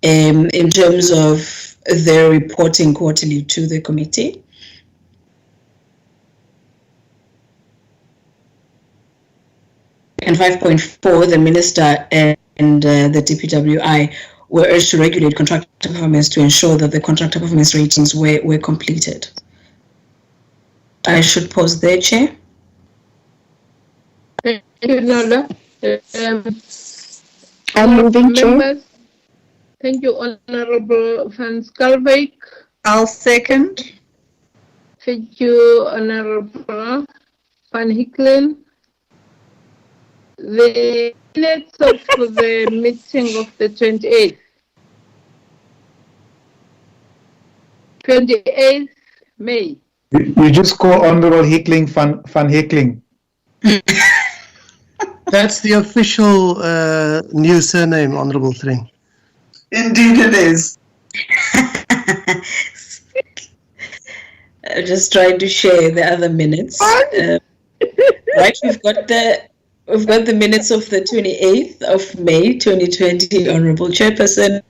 in terms of their reporting quarterly to the committee. And 5.4, the minister and the DPWI were urged to regulate contractor performance to ensure that the contractor performance ratings were completed. I should pause there, Chair. Thank you, Nola. I'm moving, Chair. Thank you, Honorable Van Skalbeek. I'll second. Thank you, Honorable Van Hicklin. The minutes of the meeting of the 28th. 28th May. You just call Honorable Hickling Van Hickling. That's the official new surname, Honourable Thring. Indeed it is. I'm just trying to share the other minutes. Right, we've got the minutes of the 28th of May 2020, Honourable Chairperson,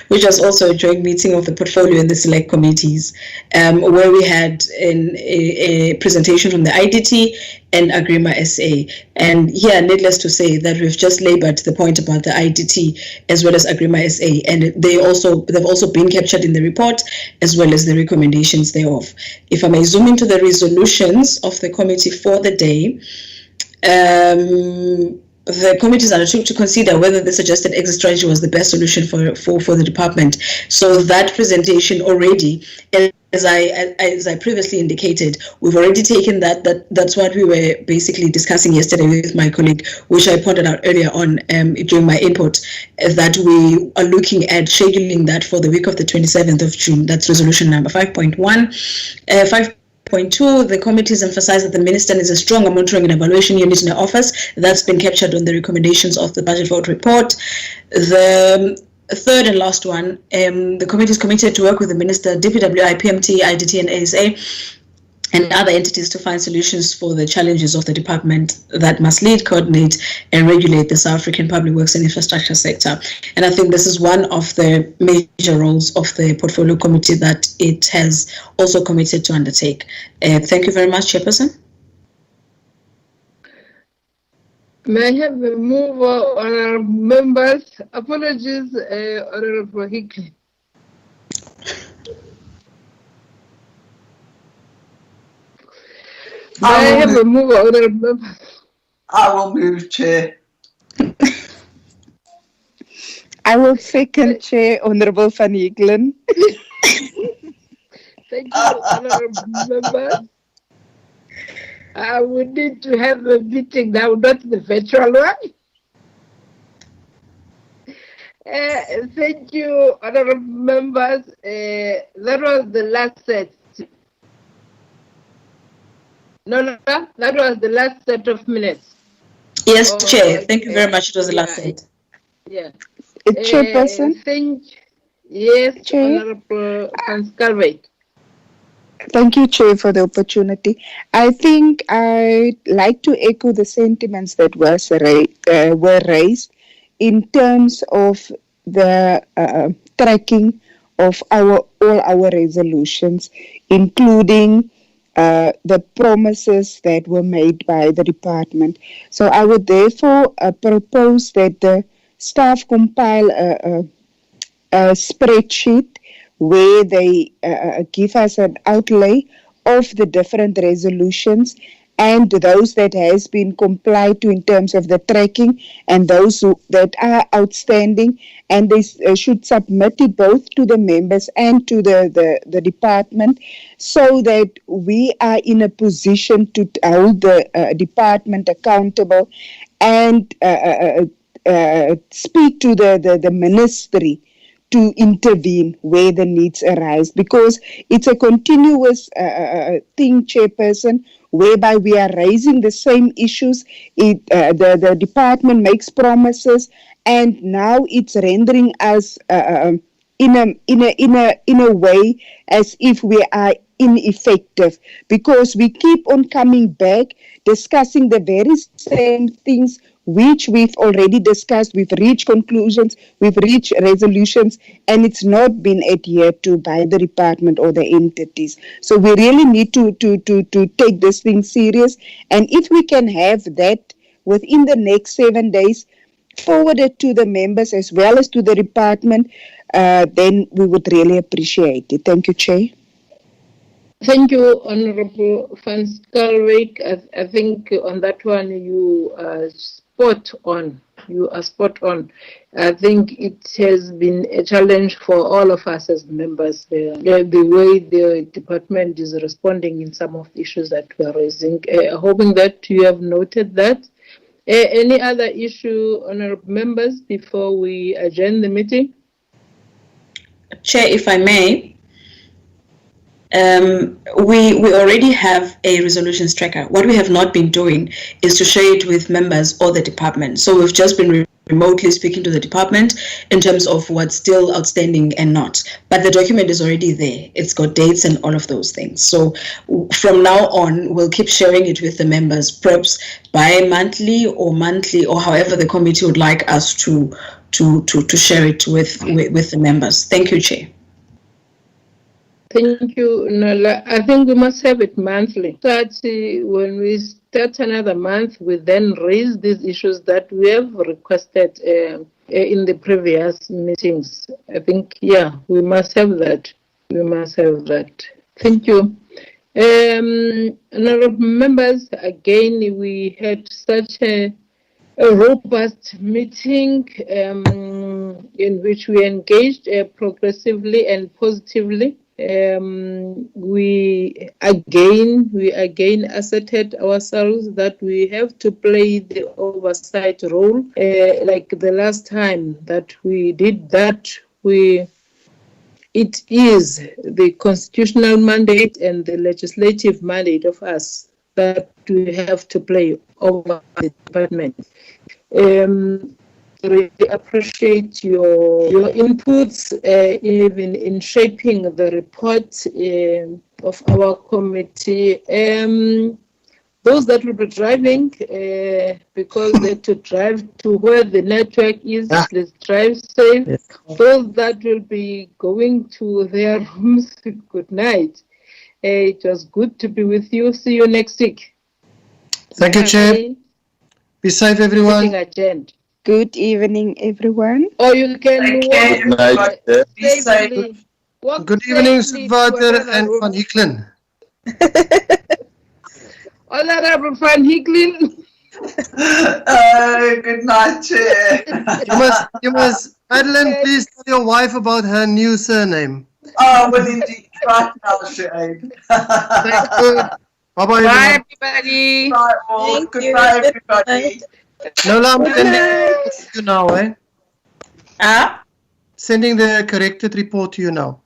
which was also a joint meeting of the portfolio and the select committees, where we had a presentation from the IDT and Agrima SA. And here, needless to say, that we've just labored the point about the IDT as well as Agrima SA, and they've also been captured in the report as well as the recommendations thereof. If I may zoom into the resolutions of the committee for the day. The committees undertook to consider whether the suggested exit strategy was the best solution for the department. So that presentation already, as I previously indicated, we've already taken that's what we were basically discussing yesterday with my colleague, which I pointed out earlier on during my input, that we are looking at scheduling that for the week of the 27th of June. That's resolution number 5.1. 5.2, the committees emphasized that the minister needs a stronger monitoring and evaluation unit in the office. That's been captured on the recommendations of the budget vote report. The third and last one, the committee is committed to work with the minister, DPWI, PMT, IDT, and ASA, and other entities to find solutions for the challenges of the department that must lead, coordinate, and regulate the South African public works and infrastructure sector. And I think this is one of the major roles of the portfolio committee that it has also committed to undertake. Thank you very much, Chairperson. May I have a move on our members? Apologies, Honorable Hickley. May I have a move on our members? I will move, Chair. I will second, Chair, Honourable Van Hicklin. Thank you, Honourable members. I would need to have a meeting now, not the virtual one. Thank you, Honourable members. That was the last set. No, that was the last set of minutes. Yes, Chair. Thank you very much. It was the last set. Yeah. Chairperson? Yes, Chair? Honourable Van Skalbeek. Thank you, Chair, for the opportunity. I think I'd like to echo the sentiments that were raised in terms of the tracking of all our resolutions, including the promises that were made by the department. So I would therefore propose that the staff compile a spreadsheet where they give us an outlay of the different resolutions and those that has been complied to in terms of the tracking and those that are outstanding, and they should submit it both to the members and to the department so that we are in a position to hold the department accountable and speak to the ministry to intervene where the needs arise, because it's a continuous thing, Chairperson, whereby we are raising the same issues. The department makes promises, and now it's rendering us in a way as if we are ineffective, because we keep on coming back discussing the very same things which we've already discussed. We've reached conclusions, we've reached resolutions, and it's not been adhered to by the department or the entities. So we really need to take this thing serious. And if we can have that within the next 7 days, forwarded to the members as well as to the department, then we would really appreciate it. Thank you, Chair. Thank you, Honorable Van Schalkwyk. I think on that one you are spot on. You are spot on. I think it has been a challenge for all of us as members, the way the department is responding in some of the issues that we are raising. Hoping that you have noted that. Any other issue, honorable members, before we adjourn the meeting? Chair, if I may, we already have a resolutions tracker. What we have not been doing is to share it with members or the department. So we've just been remotely speaking to the department in terms of what's still outstanding and not. But the document is already there. It's got dates and all of those things. So from now on, we'll keep sharing it with the members, perhaps bi-monthly or monthly, or however the committee would like us to share it with the members. Thank you, Chair. Thank you, Nala. I think we must have it monthly. When we start another month, we then raise these issues that we have requested in the previous meetings. I think, yeah, we must have that. We must have that. Thank you. Honorable members, again, we had such a robust meeting in which we engaged progressively and positively. We again asserted ourselves that we have to play the oversight role. Like the last time that we did that, it is the constitutional mandate and the legislative mandate of us that we have to play over the department. Really appreciate your inputs, even in shaping the report of our committee. Those that will be driving, because they to drive to where the network is, please drive safe. Yes. Those that will be going to their rooms, good night. It was good to be with you. See you next week. Thank you, Chair. Be safe, everyone. Good evening, everyone. Or you can walk safely. Good evening, Supervisor and Van Hicklin. Honorable Van Hicklin. Good night, Chair. You must, Adeline, please tell your wife about her new surname. Oh, well, indeed. Right now, Shane. Thank you. Bye-bye, everybody. Bye, all. Goodbye, everybody. Nola, I'm sending you now, Sending the corrected report to you now.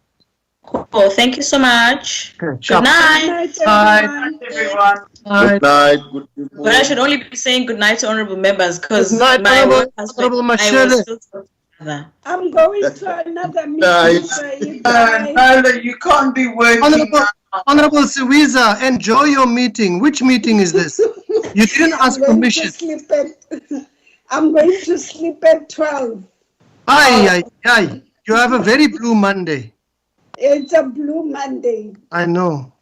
Cool. Thank you so much. Okay. Good night. Bye, everyone. Good night. Good But I should only be saying good night to honorable members because my honorable Michelle. I'm going to another meeting. No, you can't be working. Honorable Suiza, enjoy your meeting. Which meeting is this? You didn't ask permission. I'm going to sleep at 12. Aye, aye, aye. You have a very blue Monday. It's a blue Monday. I know.